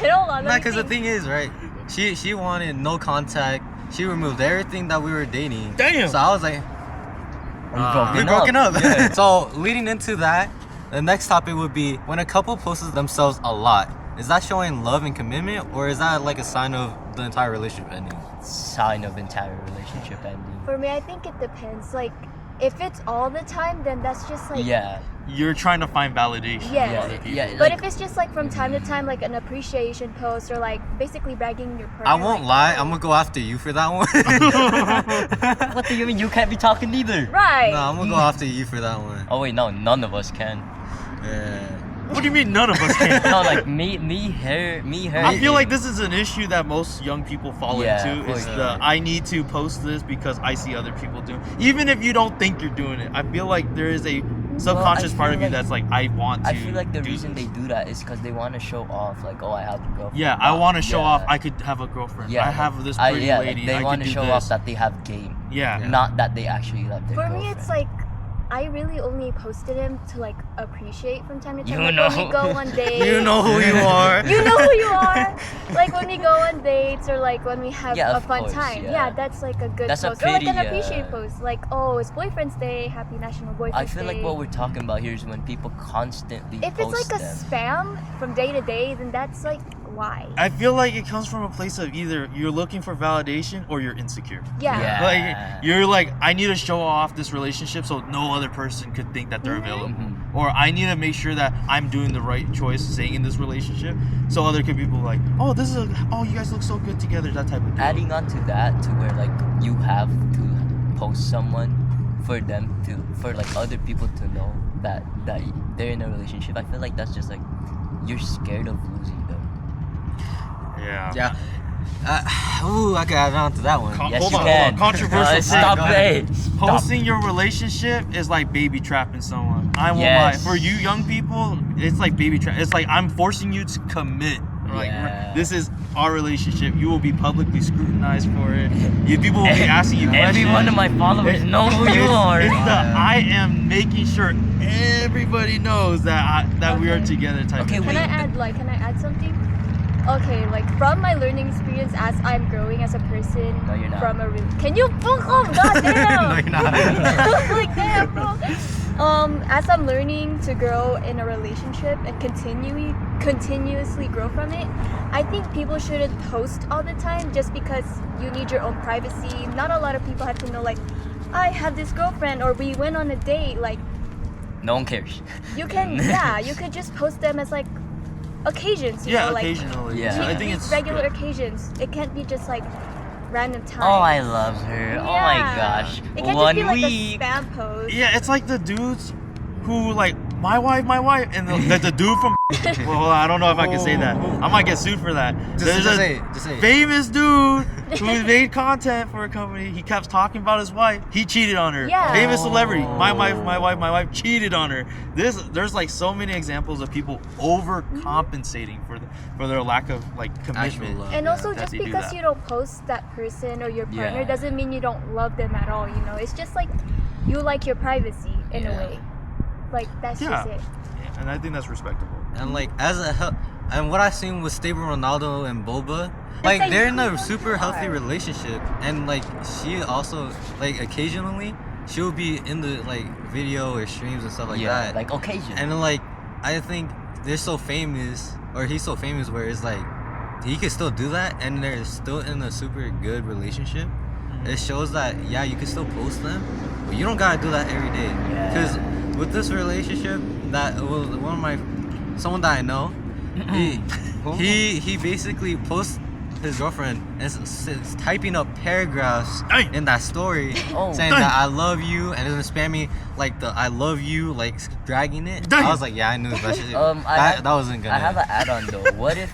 Hold on, let me because the think. thing is, right? She wanted no contact. She removed everything that we were dating. Damn. So I was like, we broken up. Yeah. So leading into that, the next topic would be when a couple posts themselves a lot. Is that showing love and commitment, or is that like a sign of the entire relationship ending? Sign of entire relationship ending. For me, I think it depends. Like, if it's all the time, then that's just like Yeah. You're trying to find validation Yes. from other people. Yeah. But Like, if it's just like from time to time, like an appreciation post or like basically bragging your partner, I won't like, lie, oh, I'm gonna go after you for that one. what do you mean? You can't be talking either. Right. No, I'm gonna go after you for that one. Oh wait, no, none of us can. Yeah. What do you mean none of us can? No, like me, her. I feel like this is an issue that most young people fall Yeah, into. for Is sure. the I need to post this because I see other people doing. Even if you don't think you're doing it, I feel like there is a subconscious I part feel of you like- that's like I want to. I feel like the do reason this. they do that is because they want to show off, like, oh, I have a girlfriend. Yeah, I want to show Yeah. off. I could have a girlfriend. Yeah, I have this I- pretty yeah, lady. Like they I want could to do show this. off that they have game, Yeah. not that they actually love their For girlfriend. me, it's like I really only posted him to like appreciate from time to time. You like know. when we go on dates. You know who you are. You know who you are. Like when we go on dates or like when we have Yeah, a of fun course, time. yeah. Yeah, that's like a good That's a post. Or like an pity, appreciate yeah. post. Like, oh, it's Boyfriend's Day. Happy National Boyfriend's I feel Day. like what we're talking about here is when people constantly if it's post like a them. spam from day to day, then that's like why? I feel like it comes from a place of either you're looking for validation or you're insecure. Yeah. Yeah. Like you're like, I need to show off this relationship so no other person could think that they're available. Mhm. Or I need to make sure that I'm doing the right choice staying in this relationship so other people like, oh, this is you guys look so good together, that type of deal. Adding on to that, to where like you have to post someone for them to, for like other people to know that they're in a relationship. I feel like that's just like you're scared of losing them. Yeah. Yeah. Ooh, I could add on to that one. Yes, hold you on, can. controversial Stop take. it. Stop. Posting your relationship is like baby trapping someone. I won't Yes. lie. For you young people, it's like baby trap. It's like I'm forcing you to commit. Like Yeah. this is our relationship. You will be publicly scrutinized for it. People will be asking you questions. Every one of my followers know who you are. It's the I am making sure everybody knows that we are Okay. together type. Okay, of Can thing. Can I add something? Okay, like from my learning experience as I'm growing as a person. No, you're not. From a can you fuck off? Goddamn. No, you're not. Like damn, bro. As I'm learning to grow in a relationship and continuously grow from it, I think people shouldn't post all the time just because you need your own privacy. Not a lot of people have to know like, I have this girlfriend or we went on a date. Like No one cares. you can, you could just post them as like occasions. You Yeah, know, like, occasionally. Yeah. So I think it's regular good. occasions. It can't be just like random times. Oh, I love her. Oh my Yeah. gosh. It can't One just be like week. a spam post. Yeah, it's like the dudes who like my wife, and the dude from. Well, I don't know if I can say that. I might get sued for that. There's Just a say it. Just say it. famous dude who made content for a company. He kept talking about his wife. He cheated on her. Yeah. Famous celebrity. My wife cheated on her. There's like so many examples of people overcompensating for their lack of like commitment. love. And also, that just they do because that. you don't post that person or your partner Yeah. doesn't mean you don't love them at all. You know, it's just like you like your privacy in a Yeah. way. Like that's Yeah. just it. And I think that's respectable. And like and what I've seen with Stable Ronaldo and Boba, like, like they're in a oh super my healthy God. relationship, and like she also like occasionally she'll be in the like video or streams and stuff like yeah, that. like occasion. And then like I think they're so famous, or he's so famous where it's like he can still do that, and they're still in a super good relationship. It shows that you can still post them, but you don't gotta do that every day. Yeah. Because with this relationship, that was someone that I know, he basically posts his girlfriend and is typing up paragraphs Dang. in that story Oh. saying Dang. that I love you, and then spam me like the I love you, like dragging it. Dang. I was like, yeah, I knew that shit. I that wasn't gonna. I have an add-on though. What if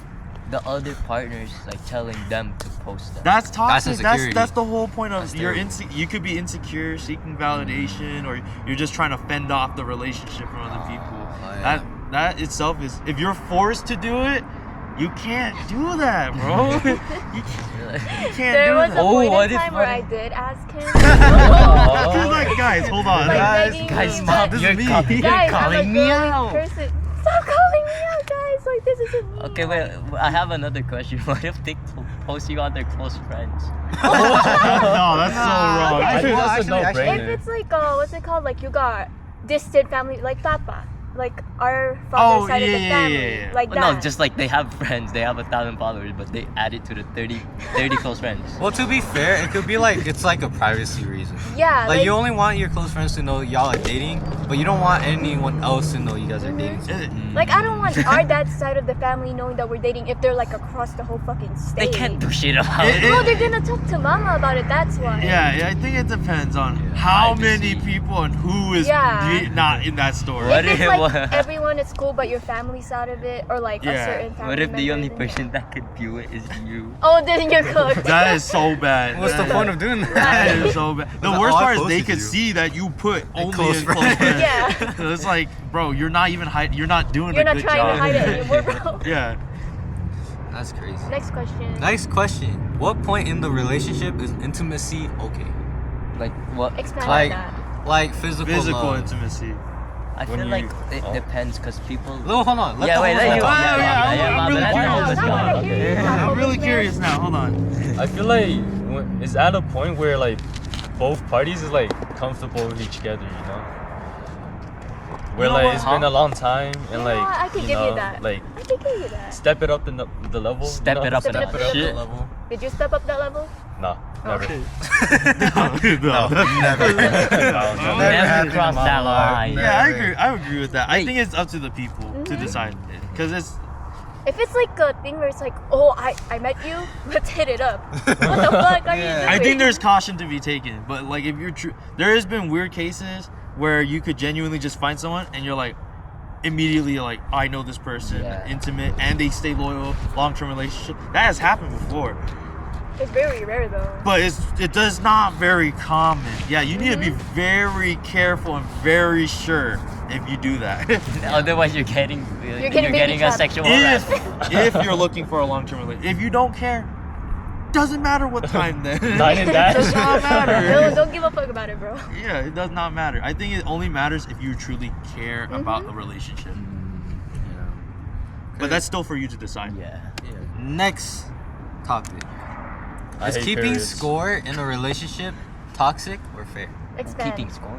the other partner's like telling them to post them? That's toxic. insecurity. That's the whole point of That's you're terrible. you could be insecure, seeking validation, or you're just trying to fend off the relationship from other people. yeah. That itself is, if you're forced to do it, you can't do that, bro. you can't There do was that. a Oh, point what in if- time what where I if- did ask him. Cause like, guys, hold on. Like, guys, begging Guys, me, stop. but- You're, me. you're Guys, calling I'm a me girly out. person. Stop calling me out, guys. Like this isn't me. Okay, wait. I have another question. What if they post you on their close friends? no, that's so wrong. I think Well, that's a actually- If no-brainer. it's like what's it called? Like you got distant family, like Papa, like our Oh, father's side of yeah, the yeah, family, yeah, yeah. like Well, that. no, just like they have friends. They have 1,000 followers, but they add it to the 30 close friends. Well, to be fair, it could be like it's like a privacy reason. yeah, Like you only want your close friends to know y'all are dating, but you don't want anyone else to know you guys are dating. like I don't want our dad's side of the family knowing that we're dating if they're like across the whole fucking They state. can't do shit about It- it. No, they're gonna talk to mama about it. That's why. Yeah, I think it depends on Yeah, how privacy. many people and who is Yeah. not in that story. What If it's if- like what- everyone at school but your family's out of it, or like a Yeah. certain family What if the member only isn't, person yeah. that could view it is you? Oh, then you're cooked. That is so bad. What's the That- point of doing that? That is so bad. The like, worst oh, I part is they posted could you. see that you put only close in close friends. friends. Yeah. So it's like, bro, you're not even you're not doing You're a not good trying job. to hide it anymore, bro. Yeah. That's crazy. Next question. Next question: what point in the relationship is intimacy okay? Like what? Expand Like- on that. Like physical Physical love. intimacy. I When feel you- like it oh. depends because people. No, hold on. Let Yeah, the wait, host let you. talk. I'm really let curious. host Now go. I wanna hear you Okay. talk. I'm really man. curious now. Hold on. I feel like it's at a point where like both parties is like comfortable with each other, you know. Where You know like what? it's been a long time You and know like what? I could you give you know, that. like I can give you that. step it up the level. Step you know? it up Step it up the the shit. Level. Did you step up that level? No, never. Okay. no, never. No, Never Never happened cross in my that life. line. Yeah, I agree. I agree with that. I Wait. think it's up to the people to Mhm. decide, because it's. If it's like a thing where it's like, oh, I met you, let's hit it up. What the fuck are you Yeah. doing? I think there's caution to be taken, but like if you're true, there has been weird cases where you could genuinely just find someone and you're like, immediately like, I know this person, Yeah. intimate, and they stay loyal, long-term relationship. That has happened before. It's very rare though. But it does not very common. Yeah, you need to be very careful and very sure if you do that. Otherwise, you're getting getting baby a trapped. sexual harassment. if you're looking for a long-term relationship. If you don't care, doesn't matter what time then. Nine and dash. Does not matter. Don't give a fuck about it, bro. Yeah, it does not matter. I think it only matters if you truly care about a relationship. But that's still for you to decide. Yeah. Next topic. I Is hate keeping periods. score in a relationship toxic or fair? Expand. Keeping score.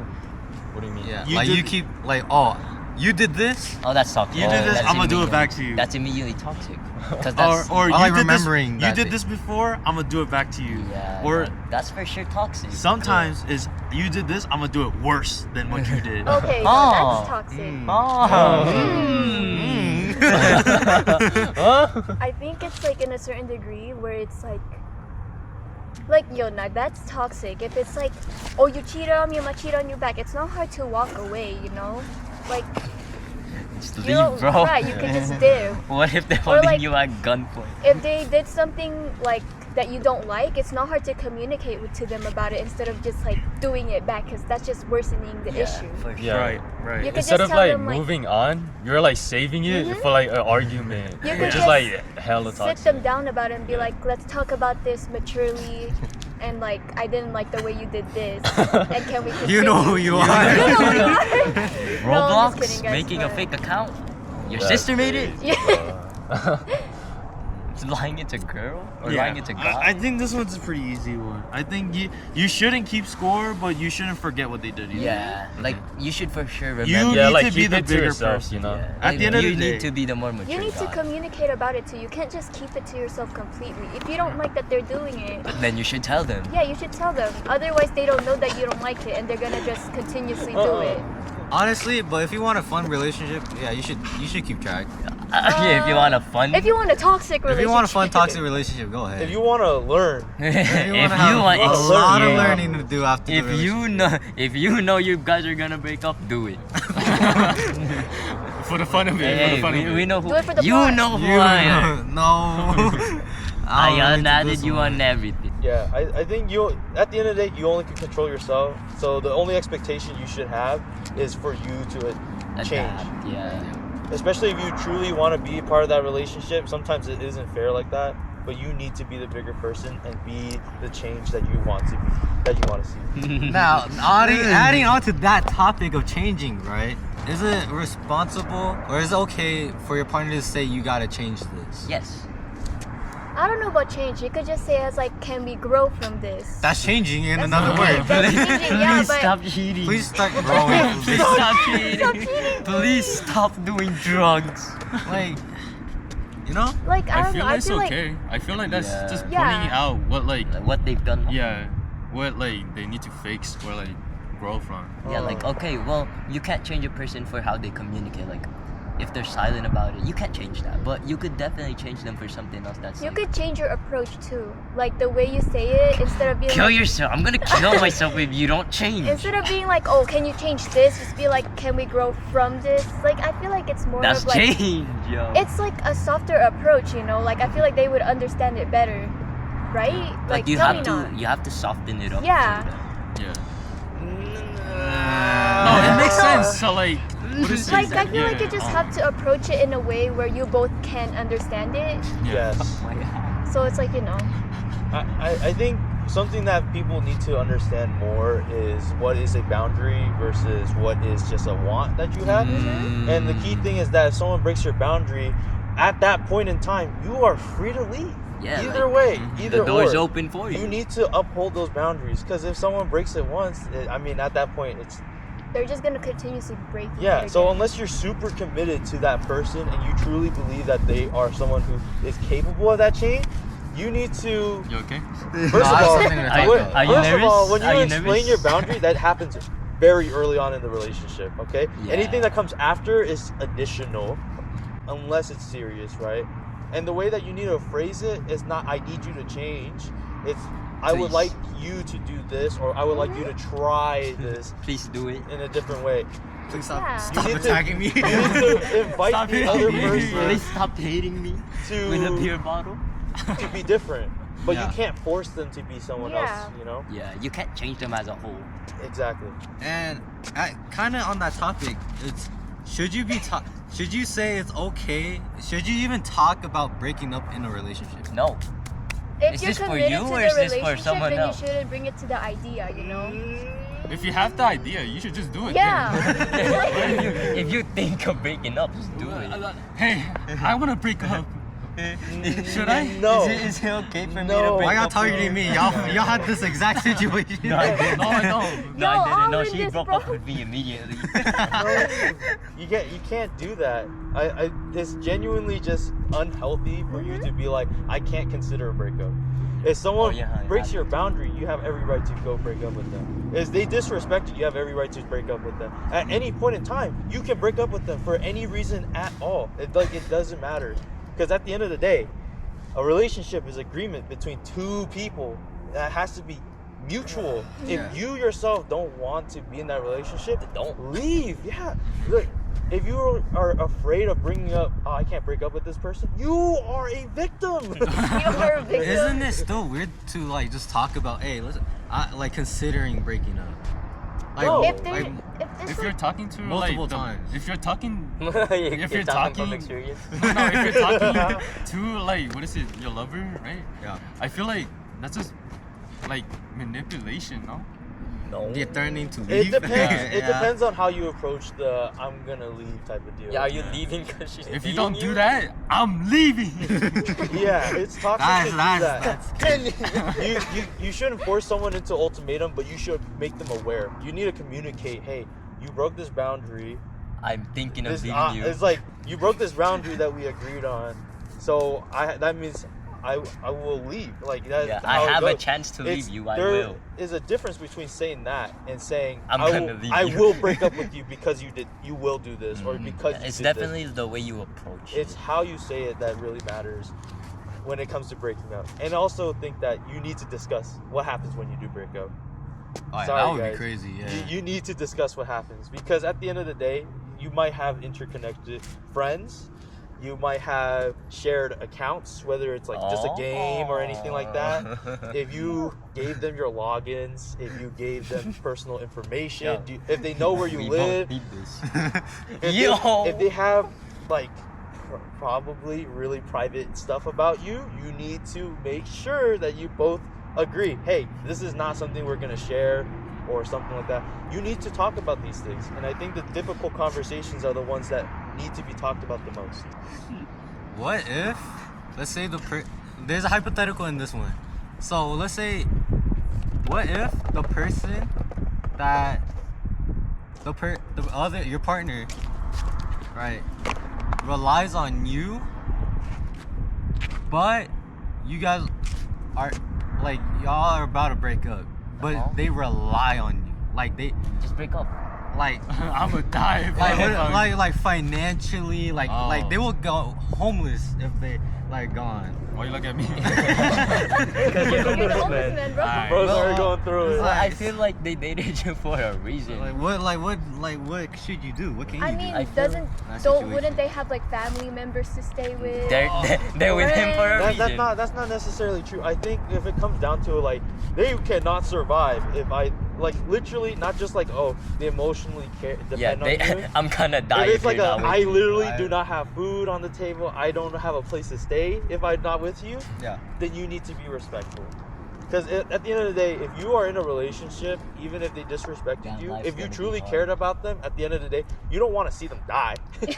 What do you mean? Yeah. You like did- you keep like, oh, you did this. Oh, that's toxic. You did this, that's I'm gonna do it immediate- back to you. That's immediately toxic. Because that's Or I like you did remembering this. You that did day. this before. I'm gonna do it back to you. yeah. Or that's for sure toxic. sometimes is you did this. I'm gonna do it worse than what you did. Okay, so Oh. that's toxic. Oh. Huh? I think it's like in a certain degree where it's like yo, now that's toxic. If it's like, oh, you cheated on me, I'm gonna cheat on you back. It's not hard to walk away, you know. Like Just you leave, know, bro. right? You can just dip. What if they're holding like- you at gunpoint? If they did something like that you don't like, it's not hard to communicate to them about it instead of just like doing it back, because that's just worsening the issue. For sure. Yeah. Right. You could Instead just of tell like them, like, moving on, you're like saving it for like an argument, You which could is just like hella sit toxic. them down about it and be like, let's talk about this maturely, and like, I didn't like the way you did this, and can we continue? You know who you are. You know who you are. No, I'm Roblox just kidding, guys, making a but- fake account. Your That's sister made it. crazy, bro. It's lying into girl or Yeah. lying into God. I think this one's a pretty easy one. I think you shouldn't keep score, but you shouldn't forget what they did. Either. yeah, like you should for sure remember. You Yeah, need like to be keep the it to bigger yourself, person. you know. Yeah. At the end of you the need day- to be the more mature You need to guy. communicate about it too. You can't just keep it to yourself completely. If you don't like that they're doing it, Then you should tell them. yeah, you should tell them. Otherwise, they don't know that you don't like it, and they're gonna just continuously do it. Honestly, but if you want a fun relationship, yeah, you should keep track. Yeah, if you want a fun. If you want a toxic If relationship, you want a fun toxic relationship, go ahead. If you want to learn, if you wanna have want a ex- lot of yeah. learning to do after the If you know you guys are gonna break up, do it. For the fun of it. Hey, for the fun of we it. know who. Do it for the you plot. know who I am. No. I don't relate to added this you one. on everything. Yeah, I think you, at the end of the day, you only can control yourself. So the only expectation you should have is for you to change. Adapt, yeah. Especially if you truly want to be a part of that relationship. Sometimes it isn't fair like that, but you need to be the bigger person and be the change that you want to be, that you want to see. Now, adding on to that topic of changing, right? Is it responsible or is it okay for your partner to say you gotta change this? Yes. I don't know about change. You could just say as like, can we grow from this? That's changing in That's another okay. word. That's changing, yeah, Please but stop cheating. Please start growing. Please stop cheating. Please stop doing drugs. Like, you know? like I I don't feel know. I it's feel okay. I feel like that's Yeah. just Yeah. pointing out what like Like what they've done. yeah, what like they need to fix or like grow from. Yeah, like okay, well, you can't change a person for how they communicate. Like, if they're silent about it, you can't change that. But you could definitely change them for something else that's you like, could change your approach too. Like the way you say it, instead of being kill like, yourself. I'm gonna kill myself if you don't change. instead of being like, oh, can you change this? Just be like, can we grow from this? Like I feel like it's more That's of like change, yo. it's like a softer approach, you know. Like I feel like they would understand it better, right? like you tell have me to, not. you have to soften it up. Yeah. Yeah. No, No, it makes So- sense. So like, what is Like it? I feel like Yeah. you just have to approach it in a way where you both can understand it. Yeah. Yes. Oh my God. So it's like, you know. I think something that people need to understand more is what is a boundary versus what is just a want that you have. And the key thing is that if someone breaks your boundary, at that point in time, you are free to leave. Yeah, Either like, way, either the door's or. open for you. You need to uphold those boundaries because if someone breaks it once, I mean, at that point, it's They're just gonna continuously break you. yeah. So again. unless you're super committed to that person and you truly believe that they are someone who is capable of that change, you need to. You okay? First No, of I have all, something to talk Are- about. are you first of all, nervous? when Are you you explain nervous? your boundary, that happens very early on in the relationship. Okay. Yeah. Anything that comes after is additional, unless it's serious, right? And the way that you need to phrase it is not "I need you to change." It's "I would Please. like you to do this," or "I would like you to try this Please do it. in a different way." Please Yeah. stop You need to- attacking me. You need to invite Stop the hitting other me. person Please stop hating me with a to beer bottle. to be different. but Yeah. you can't force them to be someone Yeah. else. You know. Yeah, you can't change them as a whole. Exactly. And kind of on that topic, it's should you say it's okay? Should you even talk about breaking up in a relationship? No. If Is you're this for committed you to or the is this for relationship, someone then else? you shouldn't bring it to the idea, you know? If you have the idea, you should just do it. Yeah. If you think of breaking up, just do it. Hey, I want to break up. Should I? No. Is it okay for me No. to break Why y'all up targeting me? Y'all had this exact situation. No, I didn't. No, I don't. No, I Yo, didn't. No, I'm in she this, broke bro. up with me immediately. You can't do that. It's genuinely just unhealthy for you to be like, I can't consider a breakup. If someone Oh, yeah, breaks yeah. your boundary, you have every right to go break up with them. If they disrespect you, you have every right to break up with them. At any point in time, you can break up with them for any reason at all. It doesn't matter. Because at the end of the day, a relationship is agreement between two people that has to be mutual. Yeah. If you yourself don't want to be in that relationship, don't leave. Yeah. Look, if you are afraid of bringing up, oh, I can't break up with this person, you are a victim. You're a victim. Isn't it still weird to like just talk about, hey, listen, like considering breaking up? Like, No. If there, like, if there's If some- you're talking to Multiple like the- times. if you're talking If you're talking- from experience. no, if you're talking to like what is it, your lover, right? yeah, I feel like that's just like manipulation, no? No. you're threatening to It leave. depends. It Yeah. depends on how you approach the I'm gonna leave type of deal. Yeah, are you leaving because she's If you leaving don't do that, I'm leaving. Yeah, it's toxic That's- to do that's- that. And you shouldn't force someone into ultimatum, but you should make them aware. You need to communicate. Hey, you broke this boundary. I'm thinking of This, leaving you. it's like you broke this boundary that we agreed on. So that means I will leave. Like that. Yeah, I have a chance to leave you. I There will. is a difference between saying that and saying I'm I gonna will, leave I you." will break up with you because you will do this or because you It's did definitely this. the way you approach It's it. how you say it that really matters when it comes to breaking up. And also think that you need to discuss what happens when you do break up. Oh, yeah, Sorry, that would guys. be crazy. Yeah. You need to discuss what happens because at the end of the day, you might have interconnected friends. You might have shared accounts, whether it's like just a game or anything like that. If you gave them your logins, if you gave them personal information, if they know where you We live, both need this. if they have like probably really private stuff about you, you need to make sure that you both agree. Hey, this is not something we're gonna share or something like that. You need to talk about these things, and I think the difficult conversations are the ones that need to be talked about the most. What if, let's say there's a hypothetical in this one. So let's say, what if the person that your partner, right, relies on you, but you guys are like y'all are about to break up, but Uh-huh. they rely on you, like they Just break up. like. I'm gonna die. If Like, I don't like financially, like Oh. they will go homeless if they like gone. Why you look at me? You're the homeless man, bro. Alright. Bro's Well, already going through it's it. like- I feel like they dated you for a reason. What should you do? What can you I do? mean, I feel that situation. wouldn't they have like family members to stay with? They're with him for a reason. That's not necessarily true. I think if it comes down to like they cannot survive if I like literally not just like they emotionally depend Yeah, on you. I'm gonna die If if it's like you're a, not with I me. literally Right. do not have food on the table. I don't have a place to stay if I'm not with you. Yeah. Then you need to be respectful. Because at the end of the day, if you are in a relationship, even if they disrespected Yeah, you, life's if you gonna be truly hard. cared about them, at the end of the day, you don't want to see them die. you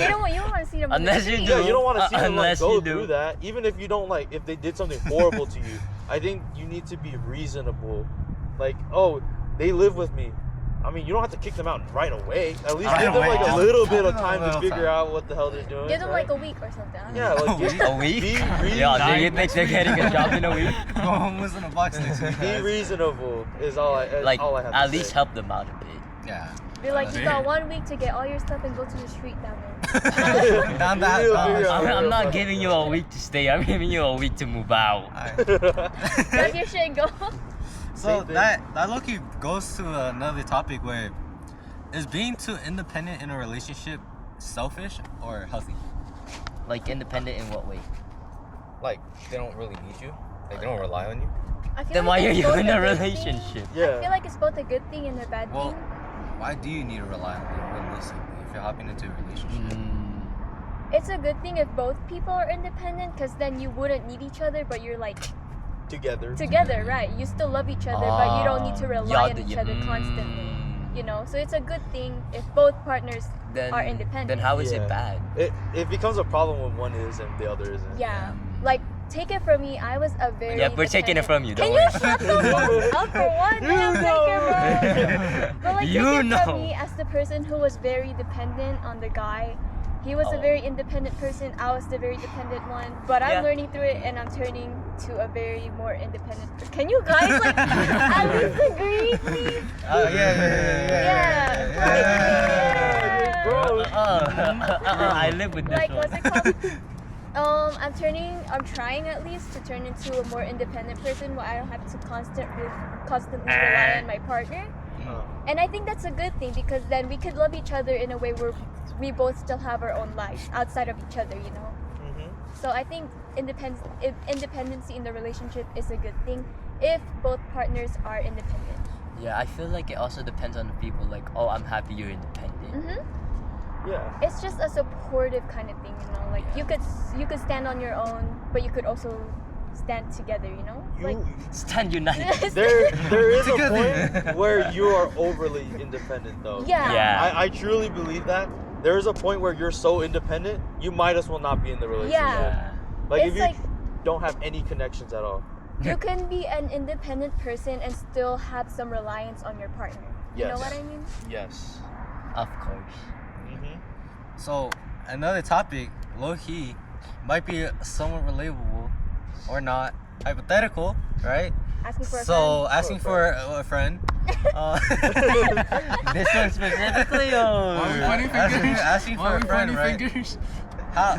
don't want to see them. on the Unless you street. do. Yeah, you don't want to see them like, Unless go you through do. that. Even if you don't like, if they did something horrible to you, I think you need to be reasonable. Like, they live with me. I mean, you don't have to kick them out right away. At least Right give them away. like a little bit of Give them a time to little figure time. out what the hell they're doing. Give them right? like a week or something. I don't Yeah, know. like give, A week? Be Yeah, do you reasonable. think they're getting a job in a week? Go homeless in a box next week. Be reasonable is all I Like, all I have at to least say. help them out a bit. Yeah. Be like, you Damn. got 1 week to get all your stuff and go to the street down there. Down that. Real, down real. that- I'm not giving you a week to stay. I'm giving you a week to move out. Alright. Grab your shit and go. So Same thing. that low-key goes to another topic where is being too independent in a relationship selfish or healthy? Like independent in what way? Like they don't really need you Like they don't rely on you. I feel Then like why are it's you both in a a good thing. relationship? I Yeah. feel like it's both a good thing and a bad Well, thing. why do you need to rely on them realistically if you're hopping into a relationship? It's a good thing if both people are independent, because then you wouldn't need each other, but you're like together, right? You still love each other, but you don't need to rely on each other constantly. You know, so it's a good thing if both partners Then, are independent. Then how is Yeah. it bad? It becomes a problem when one is and the other isn't. Yeah, like take it from me, I was a very. Yeah, we're taking it from you. Can Don't you worry. shut the fuck up for one damn second, bro? But like, You take it know. from me as the person who was very dependent on the guy. He was a Oh. very independent person. I was the very dependent one. But I'm Yeah. learning through it, and I'm turning to a very more independent. Can you guys like at least agree, please? Yeah. Bro. I live with this Like, one. what's it called? I'm trying at least to turn into a more independent person where I don't have to constantly rely on my partner. And I think that's a good thing, because then we could love each other in a way where we both still have our own lives outside of each other, you know? So I think independency in the relationship is a good thing if both partners are independent. Yeah, I feel like it also depends on the people. Like, oh, I'm happy you're independent. Mm-hmm. Yeah. It's just a supportive kind of thing, you know? Like you could stand on your own, but you could also stand together, you know? Like Stand united. There is a point where you are overly independent though. yeah. Yeah. I truly believe that. There is a point where you're so independent, you might as well not be in the relationship. Yeah. Like It's if you like- don't have any connections at all. You can be an independent person and still have some reliance on your partner. You know Yes. what I mean? Yes. Of course. So another topic, low key, might be somewhat relatable or not, hypothetical, right? Asking for a So asking for a friend. This one specifically, asking for a friend, right? fingers? How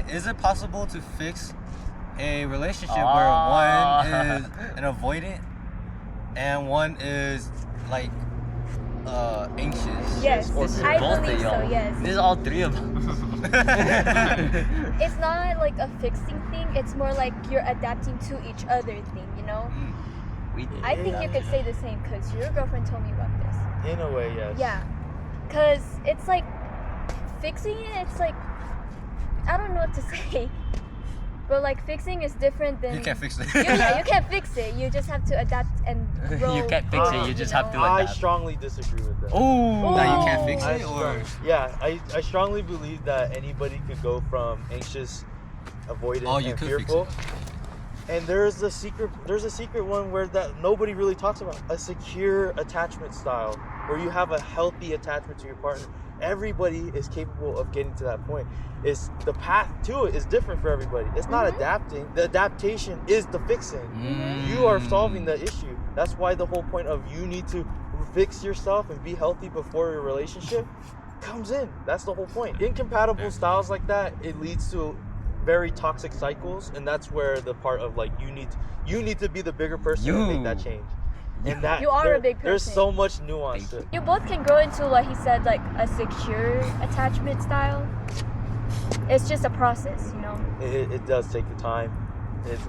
is it possible to fix a relationship where one is an avoidant and one is like anxious? Yes, This is I both of believe so, y'all. yes. This is all three of them. It's not like a fixing thing, it's more like you're adapting to each other thing, you know? We did. I think you could say the same because your girlfriend told me about this. In a way, yes. Yeah. Because it's like fixing it, it's like, I don't know what to say. But like fixing is different than. You can't fix it. You can't fix it. You just have to adapt and grow. You can't fix it, you just have to I adapt. strongly disagree with that. Oh, That you can't fix I it, or I strongly believe that anybody could go from anxious, avoidant, Oh, you and could fix fearful. And there's a secret one where that nobody really talks about, a secure attachment style where you have a healthy attachment to your partner. Everybody is capable of getting to that point. It's the path to it is different for everybody. It's not adapting. The adaptation is the fixing. You are solving the issue. That's why the whole point of you need to fix yourself and be healthy before your relationship comes in. That's the whole point. Incompatible styles like that, it leads to very toxic cycles, and that's where the part of like you need to be the bigger person to make that change. And that You are a big There's person. so much nuance. To, You both can grow into what he said, like a secure attachment style. It's just a process, you know. it does take the time.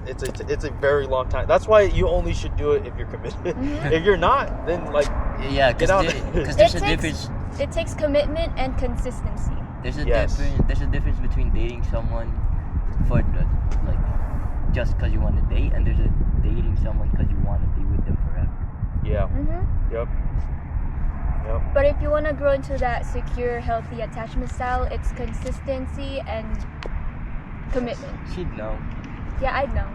It's a very long time. That's why you only should do it if you're committed. If you're not, then like yeah, Get out. because there's It a takes- difference. It takes commitment and consistency. There's a Yes. difference. There's a difference between dating someone for the like just because you want to date, and there's a dating someone because you want to be with them forever. yeah, Mm-hmm. yep. But if you want to grow into that secure, healthy attachment style, it's consistency and commitment. She'd know. Yeah, I know.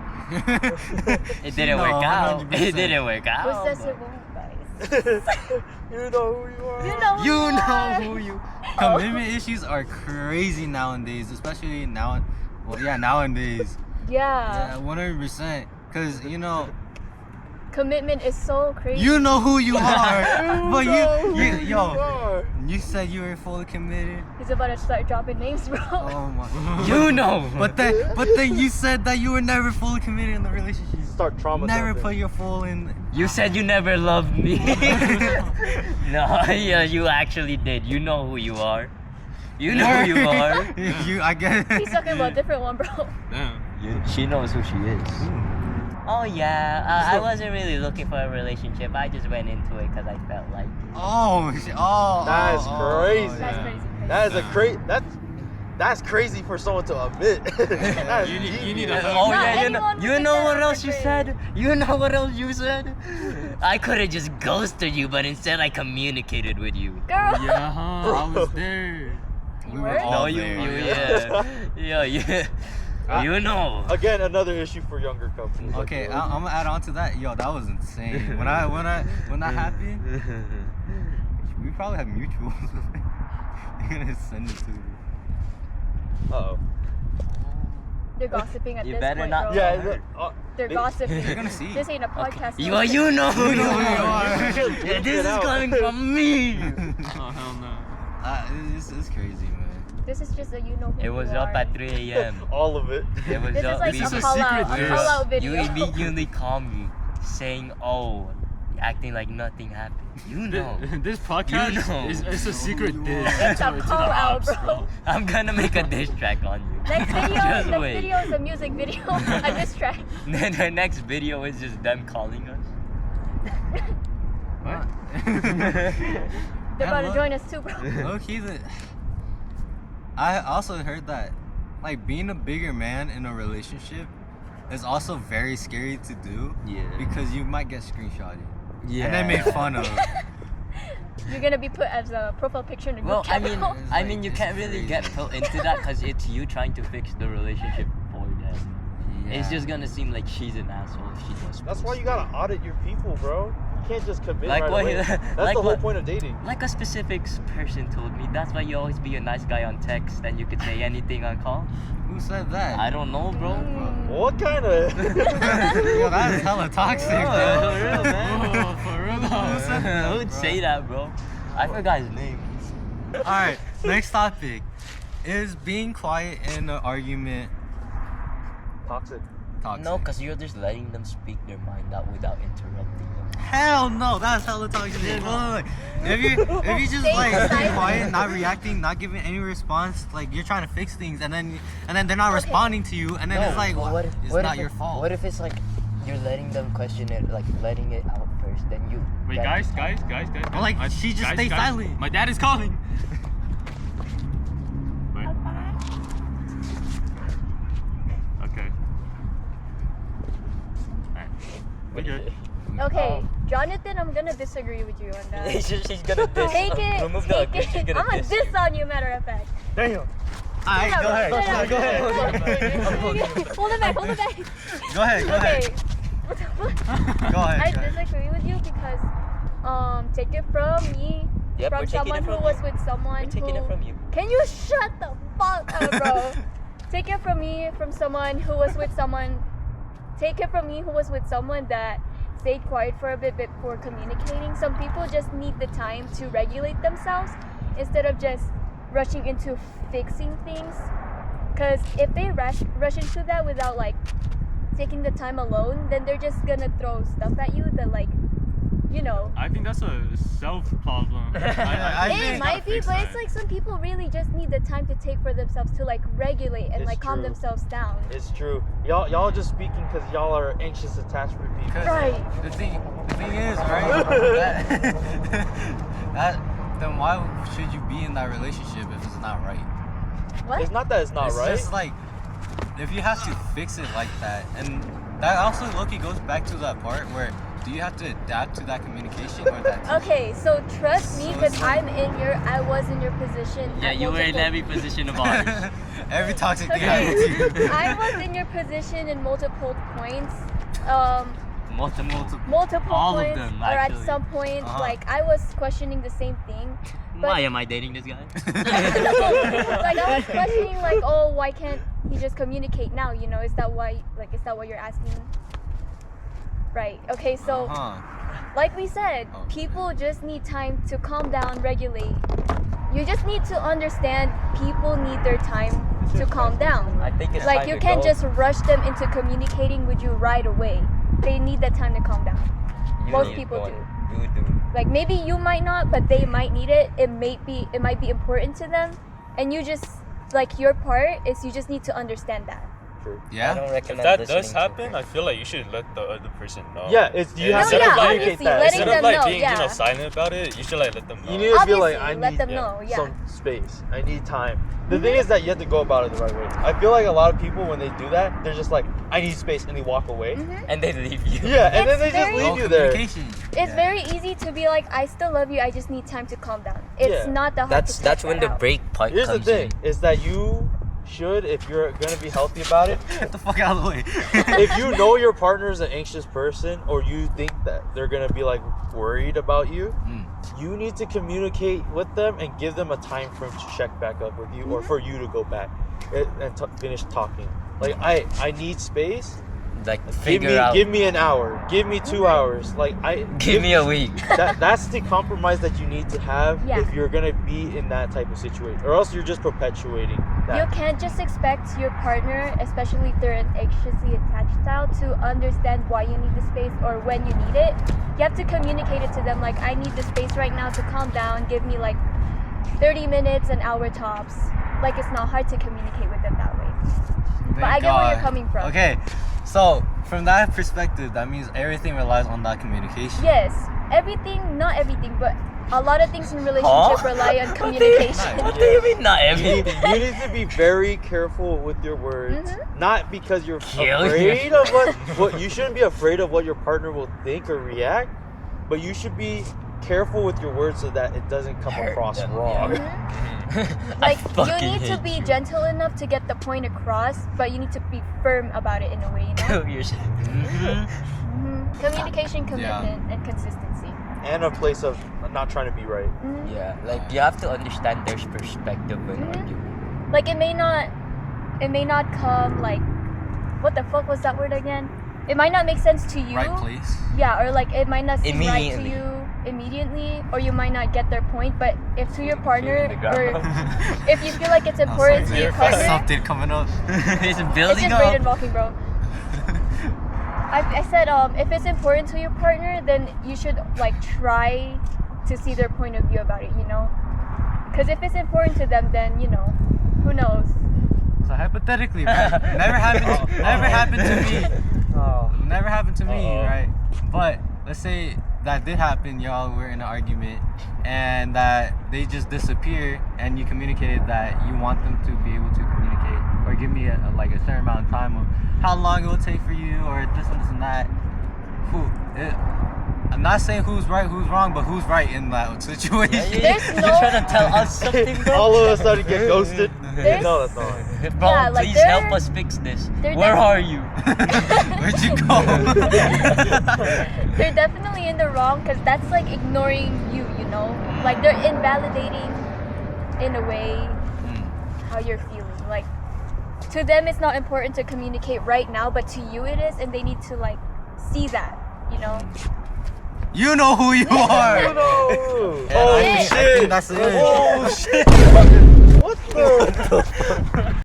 It didn't work out. It didn't work out. Who says but- it won't, guys? You know who you are. You know. You who know are. who you. Commitment issues are crazy nowadays, especially now. Well, yeah, nowadays. Yeah. Yeah, 100%. Cause you know, Commitment is so crazy. you know who you are, but You yo, are. you said you were fully committed. He's about to start dropping names, bro. Oh my. You know. But then you said that you were never fully committed in the relationship. Start trauma. Never dumping. put your full in. You said you never loved me. No, yeah, you actually did. You know who you are. You know who you are. I guess. He's talking about a different one, bro. Damn. She knows who she is. Oh yeah, I wasn't really looking for a relationship. I just went into it because I felt like. That's crazy. That's crazy. That is a that's crazy for someone to admit. That's You deep. need a Oh Not yeah, anyone you would know think what that else you was said? You know what else you said? I could have just ghosted you, but instead I communicated with you. Girl. Yeah, I was there. We were? were all No, you, there. yeah. You know. Again, another issue for younger couples. Okay, I'm gonna add on to that. Yo, that was insane. When that happened, we probably had mutuals. You're gonna send it to me. Uh-oh. They're gossiping at You this better point, not- bro. Yeah. They're gossiping. You're gonna see. This ain't a podcast. You, no. you know who you are. are. Yeah, this is coming from me. Oh hell no. It's crazy, man. This is just a you know who It was you up are. at 3 a.m. All of it. It was This up. is like This is a a call out, secret a diss. call out video. You immediately call me saying, "Oh, acting like nothing happened." You know. This podcast You know. is a secret dish. It's a to the call out, ops, bro. I'm gonna make a diss track on you. Next video, Just next wait. video is a music video. A diss track. Then the next video is just them calling us. What? They're about to look- join us too, bro. Low key, I also heard that, like, being a bigger man in a relationship is also very scary to do. Yeah. Because you might get screenshotted. Yeah. And then made fun of. You're gonna be put as a profile picture in the group Well, chat. I like, mean, you it's can't really crazy. get put into that because it's you trying to fix the relationship for them. It's Yeah. just gonna seem like she's an asshole if she does. That's why you gotta audit your people, bro. You can't just commit Like right what- away. That's like the whole what- point of dating. Like a specific person told me, that's why you always be a nice guy on text and you could say anything on call. Who said that? I don't know, bro. What kind of? Yo, that's hella toxic, Oh, bro. for real, man. Oh, for real though. Who would say that, bro? I forgot his name. Alright, next topic. Is being quiet in an argument Toxic. toxic? No, because you're just letting them speak their mind out without interrupting them. Hell no, that's hella toxic. Look, if you just Stay like stay silent. quiet, not reacting, not giving any response, like you're trying to fix things, and then they're not responding to you, and then it's like, but it's what not if your fault. What if it's like you're letting them question it, like letting it out first, then you. Wait, then- guys. Well, like, she just stay silent. My dad is calling. Wait. Okay. Alright. We good. Okay, Jonathan, I'm gonna disagree with you on that. she's gonna diss. Take it, Remove the take agreement, she's it. gonna I'm gonna diss diss you. on you, matter of fact. Damn. Alright, go ahead. Shut up. Go ahead. Hold it back, hold it back. Go ahead. Go Okay. ahead. What the fuck? Go ahead. I disagree with you because, take it from me, Yep, we're from taking someone it who from was you. with someone We're taking who. it from you. Can you shut the fuck up, bro? Take it from me, from someone who was with someone. Take it from me, who was with someone that stayed quiet for a bit before communicating. Some people just need the time to regulate themselves instead of just rushing into fixing things. Because if they rush into that without like taking the time alone, then they're just gonna throw stuff at you that like, you know. I think that's a self problem. I It think might be, but it's like some people really just need the time to take for themselves to like regulate and It's like calm true. themselves down. It's true. Y'all just speaking because y'all are anxious attachment people. Right. The thing is, right? Then why should you be in that relationship if it's not right? What? It's not that it's not It's right. just like if you have to fix it like that, and that also Loki goes back to that part where do you have to adapt to that communication or that? Okay, so trust me, So because it's like- I was in your position. Yeah, at you were in multiple- every position of ours. Every toxic thing Okay. happens to you. I was in your position in multiple points. Multiple. Multiple All of points, them, or at actually. some point, Uh-huh. like I was questioning the same thing. But- Why am I dating this guy? Like I was questioning, like, oh, why can't he just communicate now? You know, is that what you're asking? Right. Okay. So, Uh-huh. like we said, Oh, people just need time to calm down, regulate. You just need to understand people need their time to calm down. I think it's Like time you to can't go. just rush them into communicating with you right away. They need that time to calm down. You most need people one. do. You do. Like maybe you might not, but they might need it. It might be important to them, and you just like your part is you just need to understand that. True. I Yeah. don't If recommend that listening does to happen, her. I feel like you should let the other person know. Yeah, it's you have Instead to of, like, communicate obviously, that. letting Instead of them like know, being yeah. silent about it, you should like let them know. You need to be like, Obviously, I let need them know. Yeah. some space. I need time. The thing is that you have to go about it the right way. I feel like a lot of people when they do that, they're just like, I need space, and they walk away. And they leave you. Yeah, and then It's they just very- leave you there. Communication. It's very easy to be like, I still love you. I just need time to calm down. It's Yeah. not that hard That's to that's figure when that the out. break part Here's the comes thing: in. is that you should, if you're gonna be healthy about it, Get the fuck out of the way. if you know your partner's an anxious person, or you think that they're gonna be like worried about you, you need to communicate with them and give them a time frame to check back up with you, or for you to go back and finish talking. Like I need space. Like figure Give out. me an hour. Give me 2 hours. Like Give me a week. That's the compromise that you need to have Yeah. if you're gonna be in that type of situation, or else you're just perpetuating that. You can't just expect your partner, especially if they're an anxiously attached style, to understand why you need the space or when you need it. You have to communicate it to them like, I need the space right now to calm down. Give me like 30 minutes, an hour tops. Like, it's not hard to communicate with them that way. But I get where you're coming from. Okay, so from that perspective, that means everything relies on that communication. Yes, everything, not everything, but a lot of things in relationship rely on communication. What do you mean not You everything? need, you need to be very careful with your words, not because you're Kill afraid of what you shouldn't be afraid of what your partner will think or react, but you should be careful with your words so that it doesn't come Hurt across them, wrong. Like, you fucking need to hate be you. gentle enough to get the point across, but you need to be firm about it in a way, you know? You're s- Communication, commitment, and consistency. And a place of not trying to be right. Yeah, like you have to understand their perspective when arguing. Like, it may not come like, what the fuck was that word again? It might not make sense to you. Right place. Yeah, or like it might not seem right to Immediately. you immediately, or you might not get their point. But if to your partner, Feeling the or ground. if you feel like it's important to your partner, Something coming up. It's it's building just Brayden up. walking, bro. I said if it's important to your partner, then you should like try to see their point of view about it, you know? Because if it's important to them, then you know, who knows? So hypothetically, right? Never happened to me. Never happened to me, right? But let's say that did happen. Y'all were in an argument, and that they just disappear, and you communicated that you want them to be able to communicate, or give me like a certain amount of time of how long it will take for you, or this and that. I'm not saying who's right, who's wrong, but who's right in that situation. There's You're no- trying to tell us something, bro? All of a sudden get ghosted. There's- No, that's not. Bro, Yeah, like, please they're- help us fix this. they're Where def- are you? Where'd you go? They're definitely in the wrong because that's like ignoring you, you know? Like they're invalidating in a way how you're feeling. Like to them it's not important to communicate right now, but to you it is, and they need to like see that, you know? You know who you are. No. I Oh think shit. that's it. Oh shit. What the?